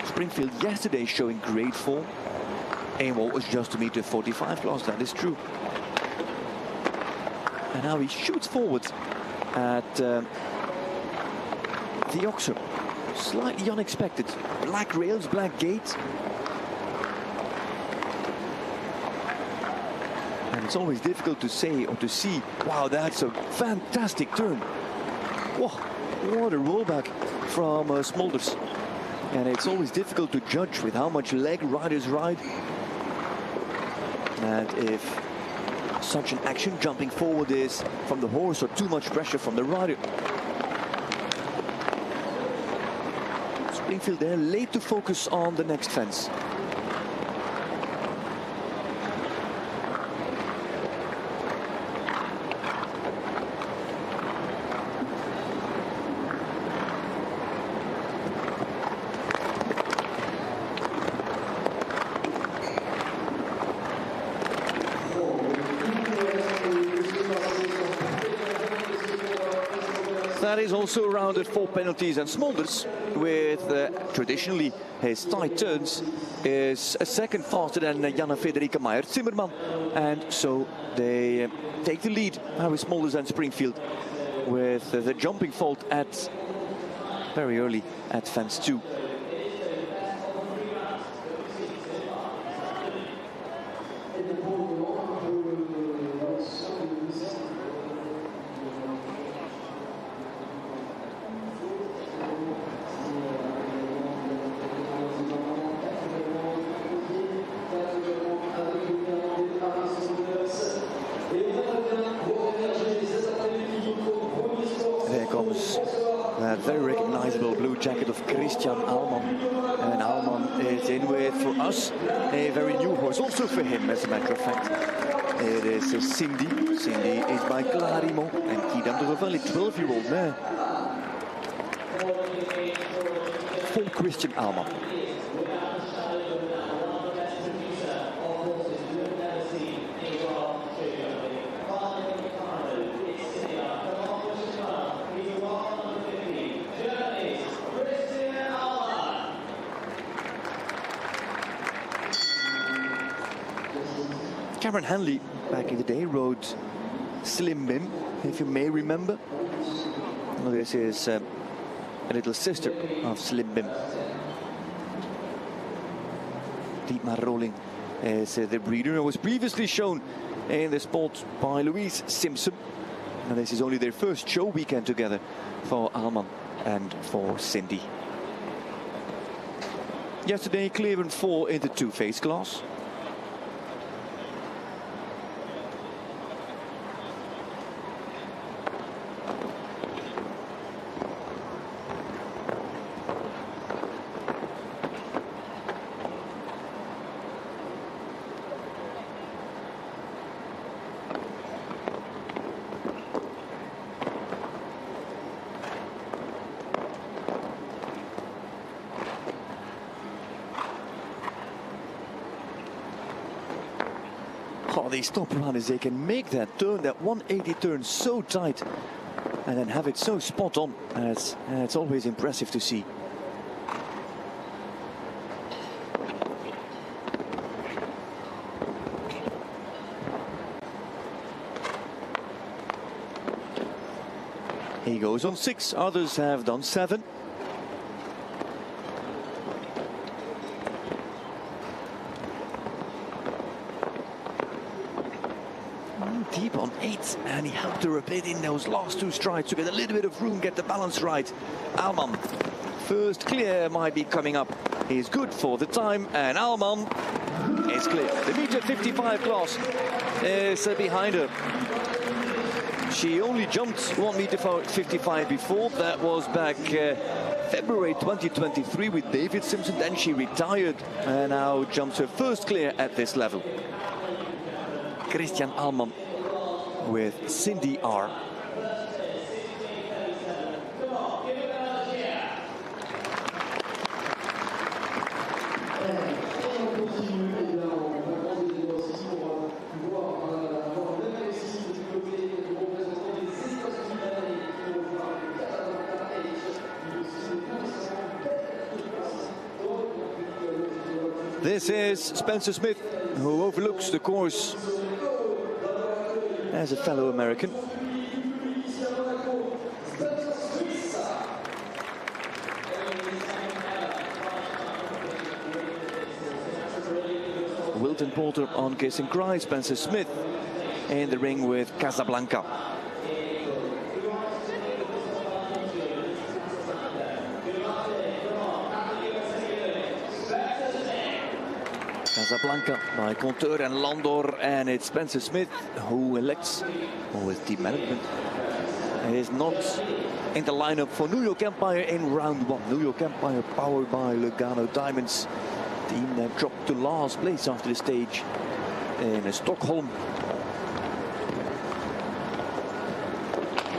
Springfield yesterday showing great form. Aim was just to meet the 45 class, that is true. And now he shoots forward at the Oxer. Slightly unexpected. Black rails, black gate. And it's always difficult to say or to see, wow, that's a fantastic turn. Whoa, what a rollback from Smolders. And it's always difficult to judge with how much leg riders ride. And if such an action jumping forward is from the horse or too much pressure from the rider. Springfield there, late to focus on the next fence. That is also rounded 4 penalties, and Smolders, with traditionally his tight turns, is a second faster than Janne Frederike Meijer-Zimmermann, and so they take the lead, Harry Smolders and Springfield, with the jumping fault at very early at fence 2. That very recognizable blue jacket of Christian Alman. And Alman is in with, for us, a very new horse, also for him, as a matter of fact. It is Cindy. Cindy is by Clarimo, and Kidam de Revel, a 12-year-old mare. For Christian Alman. Cameron Hanley, back in the day, rode Slim Bim, if you may remember. Well, this is a little sister of Slim Bim. Dietmar Rolling is the breeder, and was previously shown in the sport by Louise Simpson. And this is only their first show weekend together for Alman and for Cindy. Yesterday, clearing 4 in the 2-face class. Oh, these top runners, they can make that turn, that 180 turn so tight, and then have it so spot on. And it's always impressive to see. He goes on 6, others have done 7. Deep on 8, and he helped her a bit in those last 2 strides to get a little bit of room, get the balance right. Alman, first clear might be coming up. He's good for the time, and Alman is clear. The meter 55 class is behind her. She only jumped 1 meter 55 before. That was back February 2023 with David Simpson. Then she retired and now jumps her first clear at this level. Christian Alman with Cindy R. This is Spencer Smith, who overlooks the course as a fellow American. Wilton Porter on Kiss and Cry, Spencer Smith in the ring with Casablanca. Casablanca by Conteur and Landor, and it's Spencer Smith who elects, with team management, is not in the lineup for New York Empire in round 1. New York Empire powered by Lugano Diamonds, team that dropped to last place after the stage in Stockholm.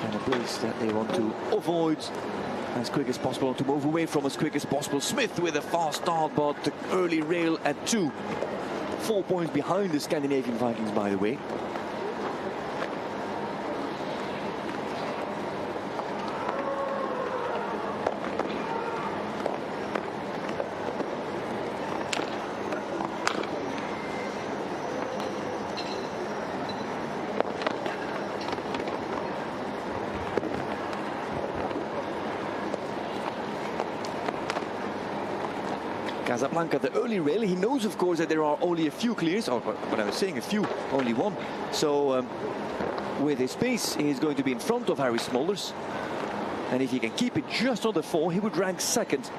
And a place that they want to avoid as quick as possible, to move away from as quick as possible. Smith with a fast start, but the early rail at 2. 4 points behind the Scandinavian Vikings, by the way. Casablanca, the early rail, he knows of course that there are only a few clears, or what I was saying, a few, only 1. So with his pace, he's going to be in front of Harry Smolders. And if he can keep it just under 4, he would rank 2nd.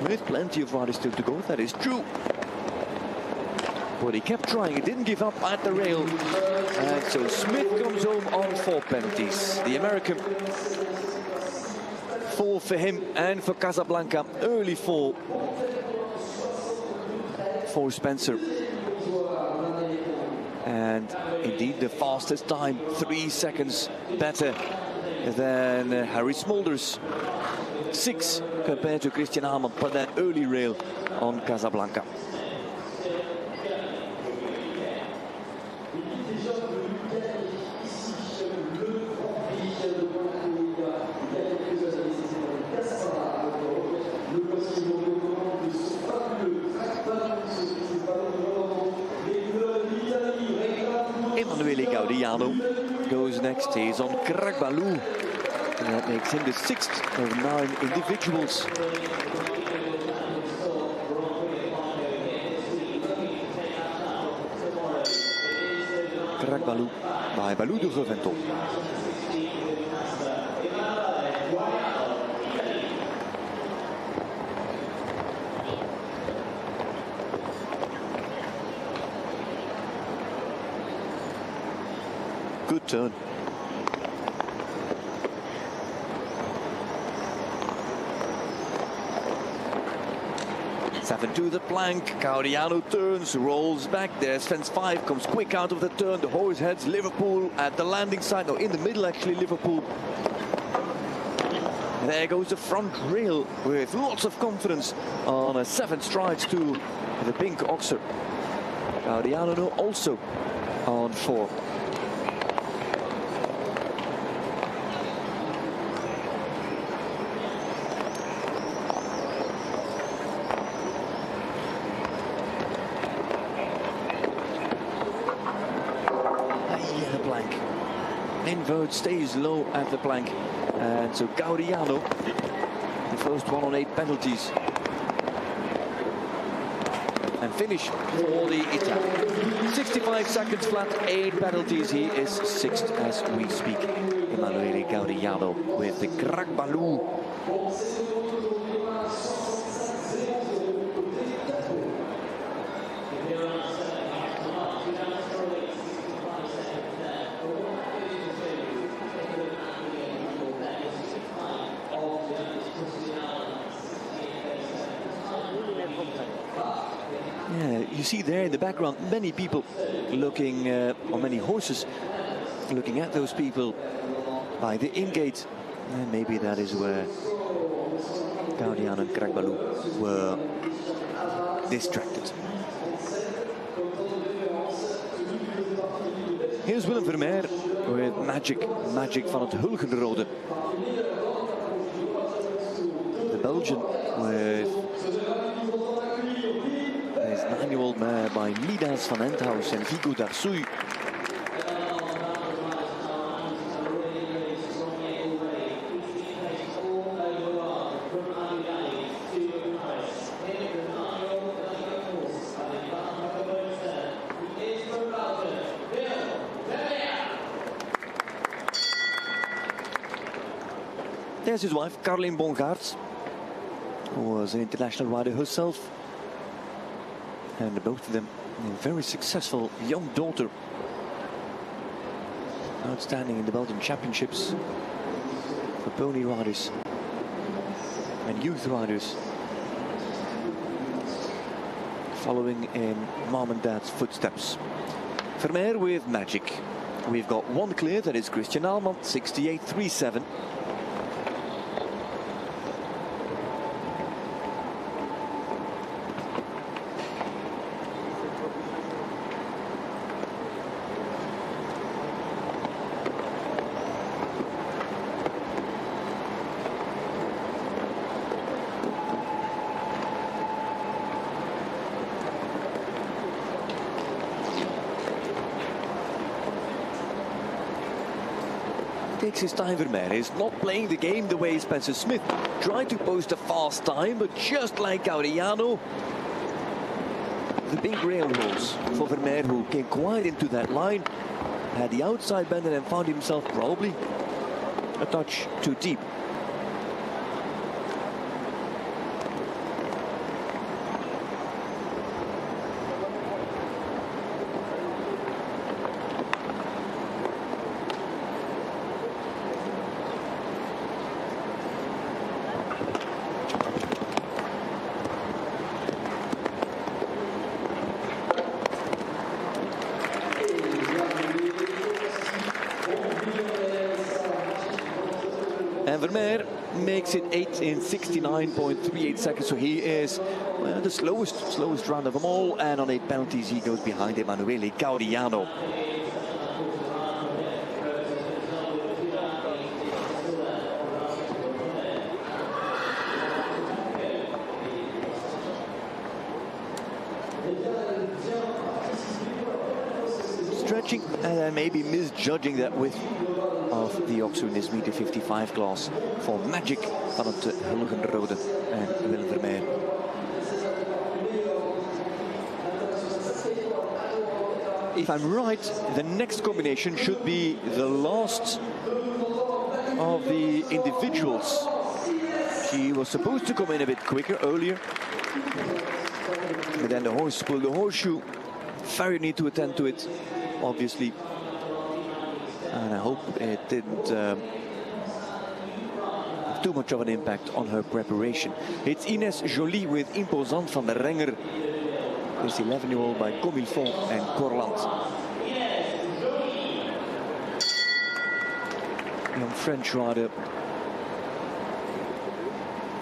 With plenty of riders still to go, that is true. But he kept trying, he didn't give up at the rail. And so Smith comes home on 4 penalties. The American, 4 for him, and for Casablanca, early 4 for Spencer. And indeed the fastest time, 3 seconds better than Harry Smolders. 6 compared to Christian Alman, but that early rail on Casablanca. Goes next, he's on Kragbaloo, and that makes him the 6th of 9 individuals. Kragbaloo by Baloo de Reventon. Good turn. Seven to the plank. Caudiano turns, rolls back. There's fence 5, comes quick out of the turn. The horse heads Liverpool at the landing side. No, in the middle actually, Liverpool. There goes the front rail with lots of confidence on a 7 strides to the pink oxer. Gaudiano also on 4. The plank. Invert stays low at the plank. And so Gaudiano, the first one on 8 penalties. And finish for the Italian. 65 seconds flat, 8 penalties. He is 6th as we speak. Emanuele Gaudiano with the crack baloo. Yeah, you see there in the background many people looking, or many horses looking at those people by the in-gate. And maybe that is where Gaudiano and Krakbalou were distracted. Here's Willem Vermeer with Magic van het Hulgenrode. The Belgian with his 9-year-old mare by Midas van Enthuis and Vigo Darsoui. There's his wife, Caroline Bongaert, who was an international rider herself. And both of them a very successful young daughter. Outstanding in the Belgian Championships for pony riders and youth riders. Following in mom and dad's footsteps. Vermeer with Magic. We've got one clear, that is Christian Alman, 68.37. Takes his time. Vermeer is not playing the game the way Spencer Smith tried to post a fast time, but just like Gaudiano, the big rail rolls for Vermeer, who came quite into that line, had the outside bend and then found himself probably a touch too deep. And Vermeer makes it 8 in 69.38 seconds, so he is the slowest round of them all, and on 8 penalties he goes behind Emanuele Gaudiano. Stretching and maybe misjudging that width of the Oxo in this meter 55 class for Magic van het Hulgenrode and Willem Vermeer. If I'm right, the next combination should be the last of the individuals. She was supposed to come in a bit quicker earlier, but then the horse pulled the horseshoe. Very need to attend to it, obviously. And I hope it didn't have too much of an impact on her preparation. It's Ines Joly with Imposant van der Renger. This 11-year-old by Comilfon and Corland. Young French rider.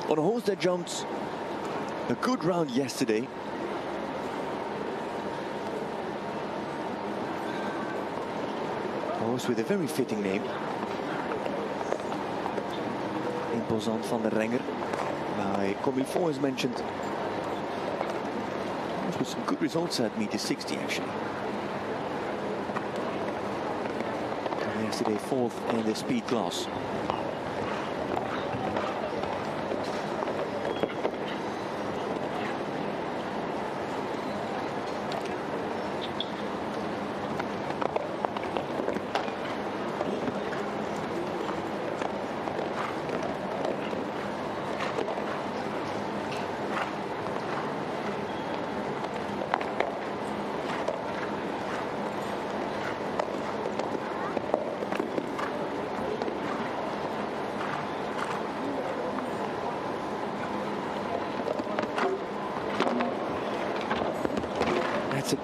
On a horse that jumped a good round yesterday. horse with a very fitting name. Imposant van der Renger. By Comme il faut, as mentioned. With some good results at meter 60, actually. And yesterday, 4th in the speed class.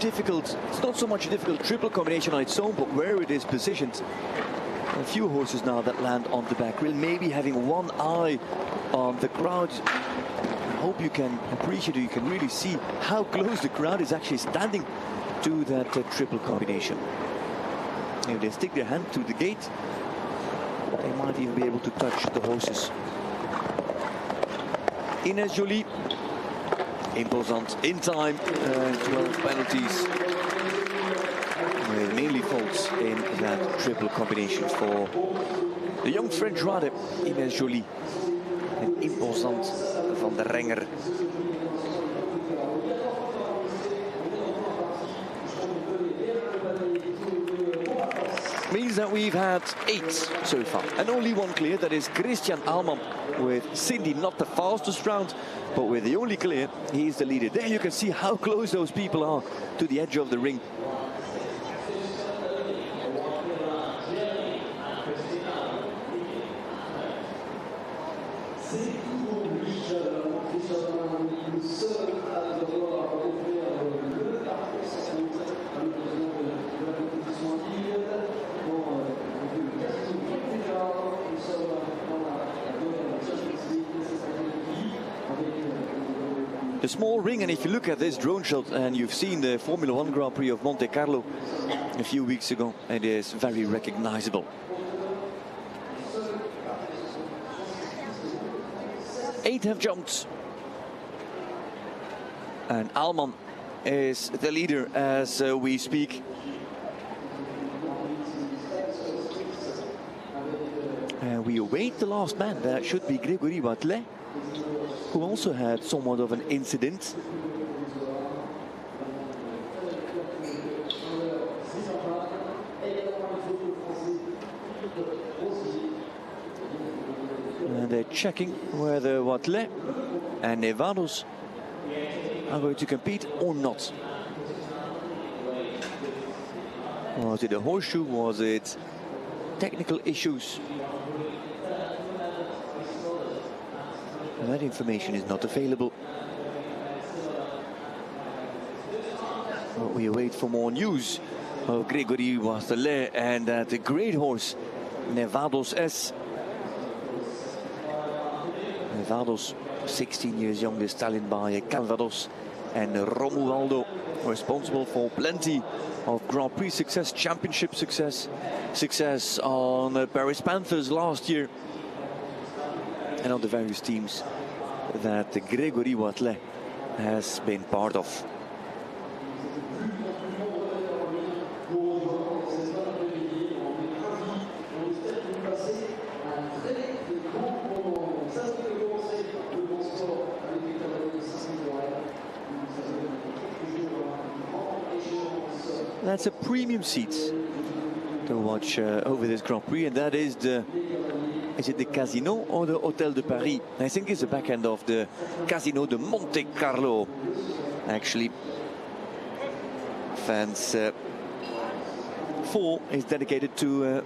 It's not so much a difficult triple combination on its own, but where it is positioned. A few horses now that land on the back wheel, maybe having one eye on the crowd. I hope you can appreciate it, you can really see how close the crowd is actually standing to that triple combination. If they stick their hand to the gate, they might even be able to touch the horses. Ines Jolie. Imposant in time, 12 penalties. With mainly faults in that triple combination for the young French rider, Ines Jolie. And Imposant van der Renger. Means that we've had 8 so far, and only one clear, that is Christian Aalman with Cindy, not the fastest round, but with the only clear, he's the leader. There you can see how close those people are to the edge of the ring. A small ring, and if you look at this drone shot, and you've seen the Formula 1 Grand Prix of Monte Carlo a few weeks ago, it is very recognizable. 8 have jumped, and Aalman is the leader as we speak. And we await the last man. That should be Grégory Wathelet, who also had somewhat of an incident. And they're checking whether Wathelet and Nevados are going to compete or not. Was it a horseshoe? Was it technical issues? And that information is not available. But we await for more news of Grégory Wathelet and that great horse, Nevados S. Nevados, 16 years younger stallion by Calvados, and Romualdo, responsible for plenty of Grand Prix success, championship success on Paris Panthers last year, and on the various teams that Grégory Wathelet has been part of. That's a premium seat to watch over this Grand Prix, and that is the... Is it the Casino or the Hôtel de Paris? I think it's the back end of the Casino de Monte Carlo. Actually, fence 4 is dedicated to...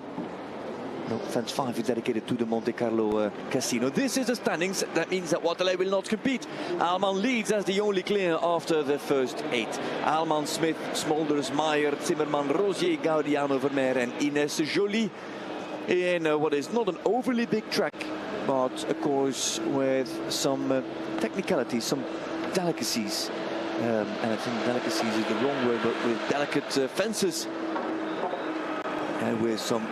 no, fence 5 is dedicated to the Monte Carlo Casino. This is the standings. That means that Wathelet will not compete. Aalman leads as the only clear after the first 8. Aalman, Smith, Smolders, Meyer, Zimmerman, Rosier, Gaudiano, Vermeer and Ines Jolie. In what is not an overly big track, but of course with some technicalities, some delicacies. And I think delicacies is the wrong word, but with delicate fences and with some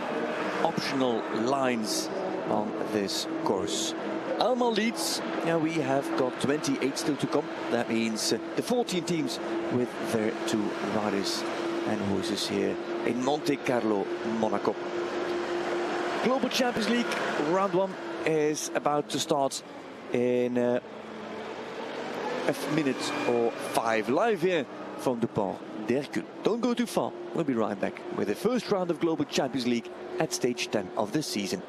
optional lines on this course. Alma leads. Now we have got 28 still to come. That means the 14 teams with their 2 riders and horses here in Monte Carlo, Monaco. Global Champions League round 1 is about to start in a minute or 5 live here from the Port d'Hercule. Don't go too far. We'll be right back with the first round of Global Champions League at stage 10 of this season.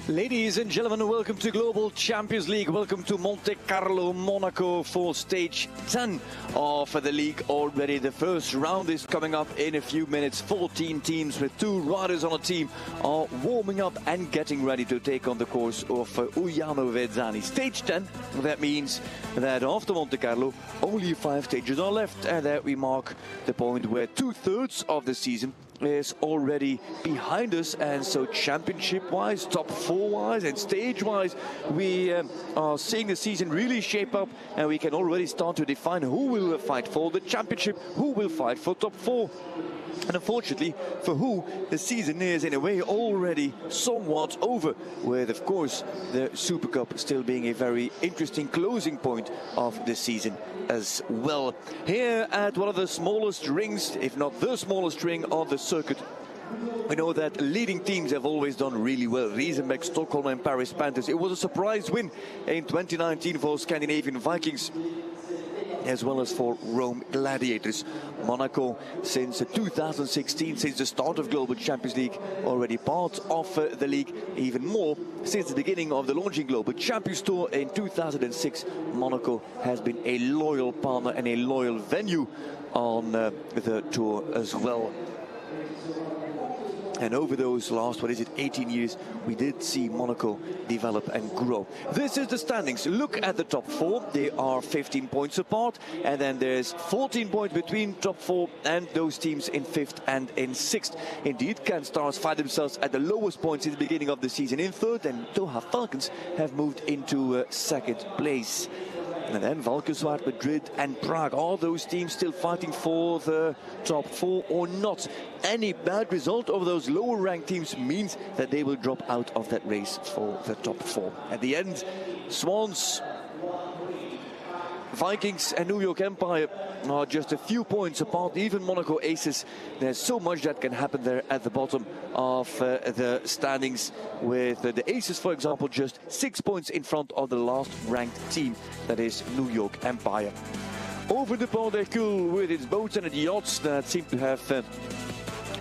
Ladies and gentlemen, welcome to Global Champions League. Welcome to Monte Carlo, Monaco for stage 10 of the league already. The first round is coming up in a few minutes. 14 teams with 2 riders on a team are warming up and getting ready to take on the course of Uiano Vezzani. Stage 10, that means that after Monte Carlo, only 5 stages are left, and that we mark the point where 2/3 of the season is already behind us. And so championship wise, top 4 wise and stage wise, we are seeing the season really shape up, and we can already start to define who will fight for the championship, who will fight for top 4. And unfortunately for who, the season is in a way already somewhat over, with of course the Super Cup still being a very interesting closing point of the season as well. Here at one of the smallest rings, if not the smallest ring on the circuit, we know that leading teams have always done really well. Riesenbeck, Stockholm and Paris Panthers. It was a surprise win in 2019 for Scandinavian Vikings, as well as for Rome Gladiators. Monaco, since 2016, since the start of Global Champions League, already part of the league. Even more, since the beginning of the launching Global Champions Tour in 2006, Monaco has been a loyal partner and a loyal venue on the tour as well. And over those last, 18 years, we did see Monaco develop and grow. This is the standings. Look at the top 4. They are 15 points apart. And then there's 14 points between top 4 and those teams in 5th and in 6th. Indeed, Can Stars find themselves at the lowest points in the beginning of the season in 3rd. And Doha Falcons have moved into 2nd place. And then Valkenswaard, Madrid and Prague. Are those teams still fighting for the top 4 or not? Any bad result of those lower ranked teams means that they will drop out of that race for the top 4. At the end, Swans, Vikings and New York Empire are just a few points apart. Even Monaco Aces, there's so much that can happen there at the bottom of the standings, with the Aces, for example, just 6 points in front of the last ranked team, that is New York Empire. Over the Pont d'Hercule with its boats and its yachts that seem to have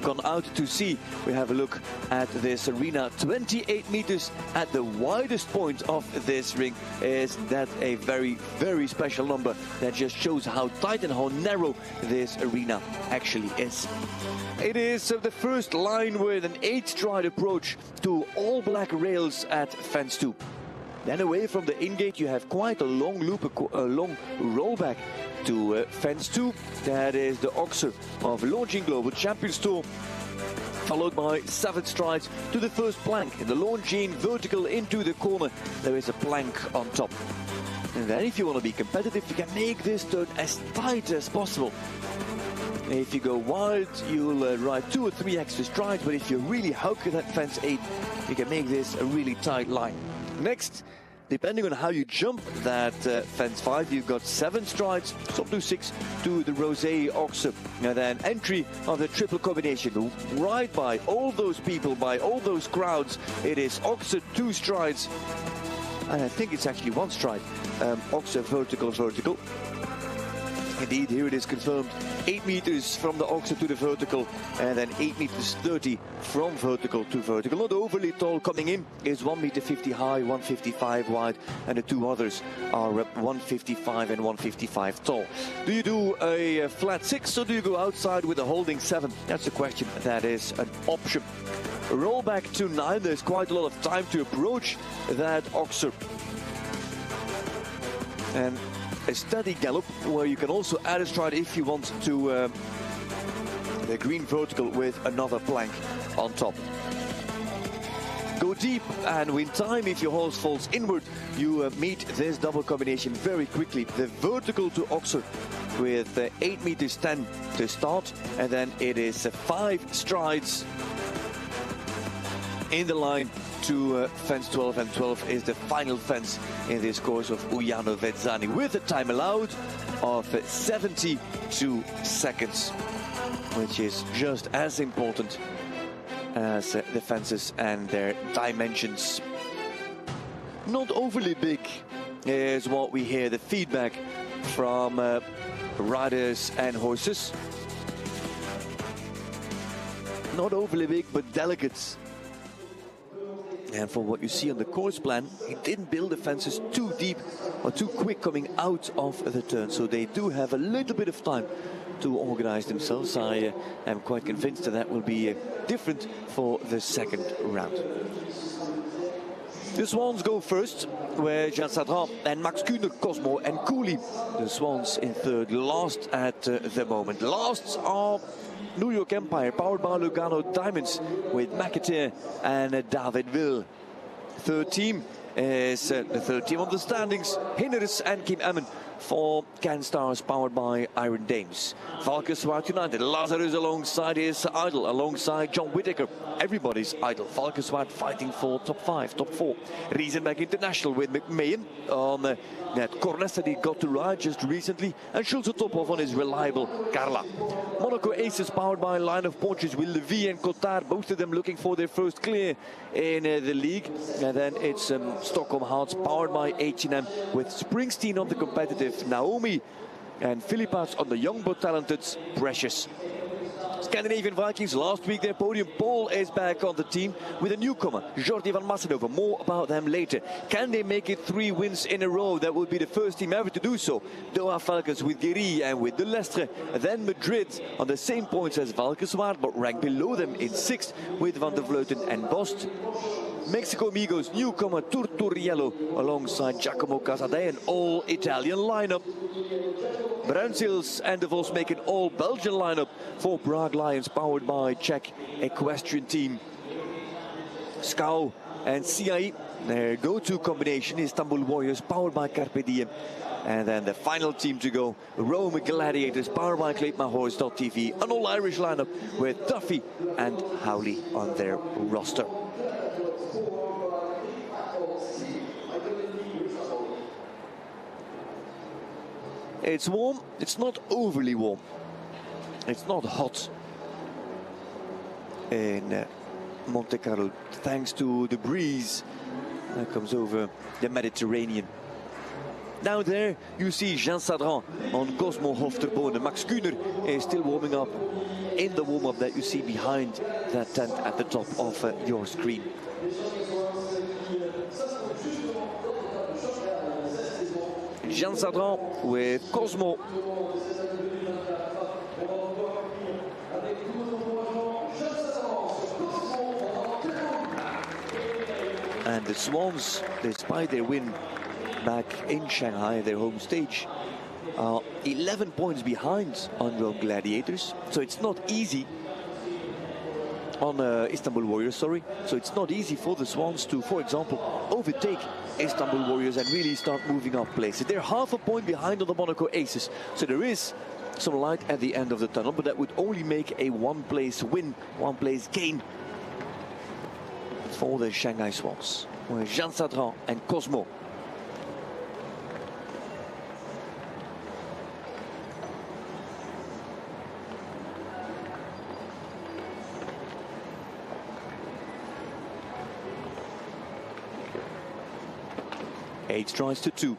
gone out to sea, we have a look at this arena. 28 meters at the widest point of this ring. Is that a very, very special number that just shows how tight and how narrow this arena actually is. It is the first line with an 8-stride approach to all black rails at fence 2. Then away from the in-gate you have quite a long loop, a long rollback to fence 2. That is the Oxer of launching Global Champions Tour, followed by 7 strides to the first plank. In the launching vertical into the corner, there is a plank on top. And then if you want to be competitive, you can make this turn as tight as possible. If you go wild, you'll ride 2 or 3 extra strides, but if you really hug that fence 8, you can make this a really tight line. Next, depending on how you jump that fence 5, you've got 7 strides, some do 6 to the Rosé Oxer. And then entry of the triple combination, right by all those people, by all those crowds. It is Oxer 2 strides, and I think it's actually 1 stride. Oxer vertical, vertical. Indeed, here it is confirmed. 8 meters from the Oxer to the vertical, and then 8 meters 30 from vertical to vertical. Not overly tall. Coming in is 1 meter 50 high, 155 wide, and the 2 others are 155 and 155 tall. Do you do a flat 6 or do you go outside with a holding 7? That's a question that is an option. Roll back to 9. There's quite a lot of time to approach that Oxer. And a steady gallop where you can also add a stride if you want to the green vertical with another plank on top. Go deep and win time. If your horse falls inward, you meet this double combination very quickly. The vertical to Oxer with 8 meters 10 to start, and then it is 5 strides in the line to fence 12, and 12 is the final fence in this course of Uiano Vezzani, with a time allowed of 72 seconds, which is just as important as the fences and their dimensions. Not overly big is what we hear, the feedback from riders and horses. Not overly big, but delicate. And from what you see on the course plan, he didn't build the fences too deep or too quick coming out of the turn. So they do have a little bit of time to organize themselves. I am quite convinced that that will be different for the second round. The Swans go first, where Jean Sadran and Max Kuhner, Cosmo and Cooley. The Swans in third, last at the moment. Last are New York Empire, powered by Lugano Diamonds, with McAteer and David Will. Third team is the third team on the standings, Hinners and Kim Emmen for CanStars, powered by Iron Dames. Valkenswaard United, Lazarus alongside his idol, alongside John Whittaker. Everybody's idol. Valkenswaard fighting for top 5, top 4. Riesenbeck International with McMahon on that Cornes that he got to ride just recently, and Schulze Topov on his reliable Carla. Monaco Aces, powered by a line of Porches with Levy and Cotard, both of them looking for their first clear in the league. And then it's Stockholm Hearts, powered by H&M, with Springsteen on the competitive, Naomi and Philippas on the young but talented Precious. Scandinavian Vikings, last week their podium. Paul is back on the team with a newcomer, Jordi van Massenhoven. More about them later. Can they make it 3 wins in a row? That would be the first team ever to do so. Doha Falcons with Guéry and with De Lestre. Then Madrid on the same points as Valkenswaard, but ranked below them in 6th with Van der Vleuten and Bost. Mexico Amigos newcomer Turturiello alongside Giacomo Casadei, an all-Italian lineup. Bruinseels and De Vos make an all-Belgian lineup for Prague Lions, powered by Czech equestrian team. Skau and CIE, their go-to combination, Istanbul Warriors, powered by Carpe Diem. And then the final team to go, Rome Gladiators, powered by ClateMaHorse.tv, an all-Irish lineup with Duffy and Howley on their roster. It's warm, it's not overly warm. It's not hot in Monte Carlo, thanks to the breeze that comes over the Mediterranean. Down there you see Jean Sadran on Cosmo Hofterbone. Max Kuhner is still warming up in the warm-up that you see behind that tent at the top of your screen. Jean Sadran with Cosmo. And the Swans, despite their win back in Shanghai, their home stage, are 11 points behind on Rome Gladiators. So it's not easy on Istanbul Warriors, sorry. So it's not easy for the Swans to, for example, overtake Istanbul Warriors and really start moving up places. They're half a point behind on the Monaco Aces. So there is some light at the end of the tunnel, but that would only make a one-place win, one-place gain for the Shanghai Swans, with Jean Sadran and Cosmo. Eight strides to 2.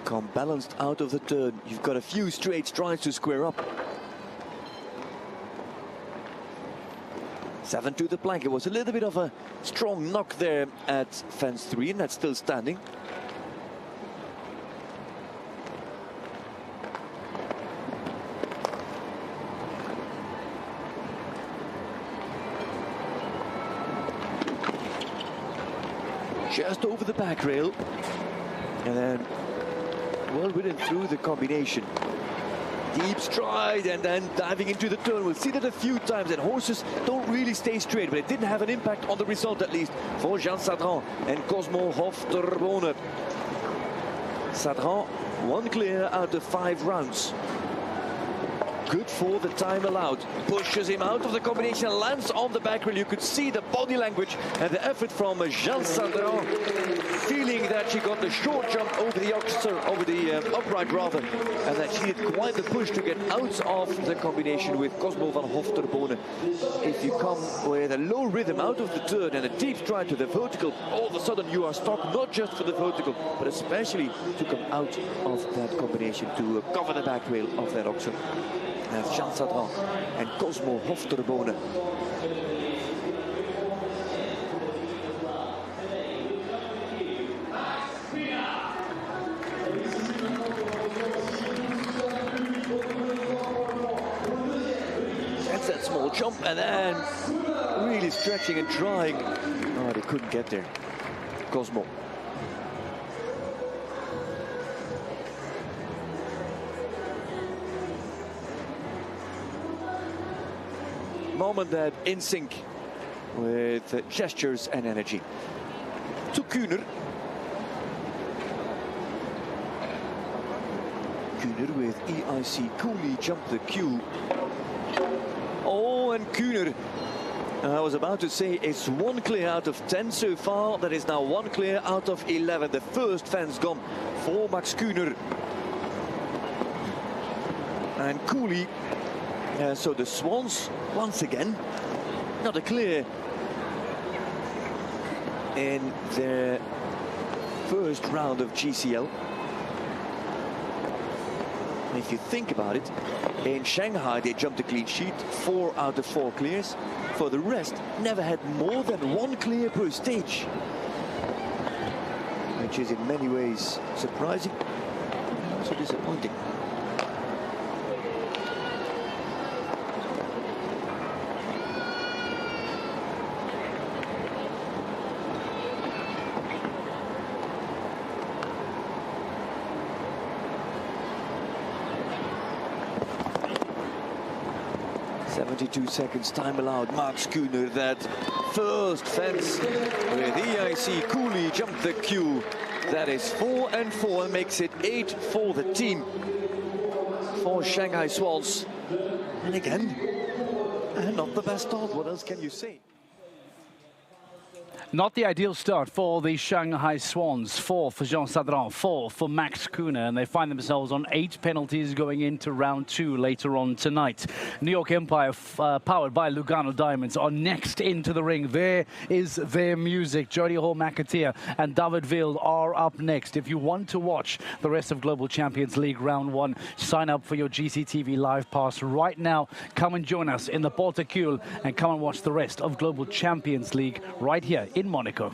Come balanced out of the turn. You've got a few straight strides to square up. 7 to the plank. It was a little bit of a strong knock there at fence 3, and that's still standing. Just over the back rail, and then well ridden through the combination. Deep stride and then diving into the turn. We'll see that a few times, that horses don't really stay straight, but it didn't have an impact on the result, at least for Jean Sadran and Cosmo Hofterbone. Sadran 1 clear out of 5 rounds. Good for the time allowed. Pushes him out of the combination, lands on the back rail. You could see the body language and the effort from Jean Sadran, feeling that she got the short jump over the upright rather, and that she did quite the push to get out of the combination with Cosmo van Hofterbone. If you come with a low rhythm out of the turn and a deep stride to the vertical, all of a sudden you are stuck, not just for the vertical, but especially to come out of that combination to cover the back rail of that oxen. Jean Sadran and Cosmo Hofterbone. makes that small jump and then really stretching and trying. Oh, they couldn't get there. Cosmo. Mom and Dad in sync with gestures and energy. To Kuhner. Kuhner with EIC Cooley jumped the queue. Oh, and Kuhner, I was about to say, it's 1 clear out of 10 so far. That is now 1 clear out of 11. The first fence gone for Max Kuhner. And Cooley, so the Swans, once again, not a clear in their first round of GCL. If you think about it, in Shanghai they jumped a clean sheet, 4 out of 4 clears. For the rest, never had more than 1 clear per stage, which is in many ways surprising and also disappointing. Seconds time allowed. Max Kuhner, that first fence with EIC Cooley jumped the queue. That is 4 and 4 and makes it 8 for the team for Shanghai Swans. And again, not the best start. What else can you say? Not the ideal start for the Shanghai Swans. 4 for Jean Sadran, 4 for Max Kuhner, and they find themselves on 8 penalties going into round 2 later on tonight. New York Empire, powered by Lugano Diamonds, are next into the ring. There is their music. Jody Hall-McAteer and David Wild are up next. If you want to watch the rest of Global Champions League round 1, sign up for your GCTV live pass right now. Come and join us in the Porte Écule and come and watch the rest of Global Champions League right here in Monaco.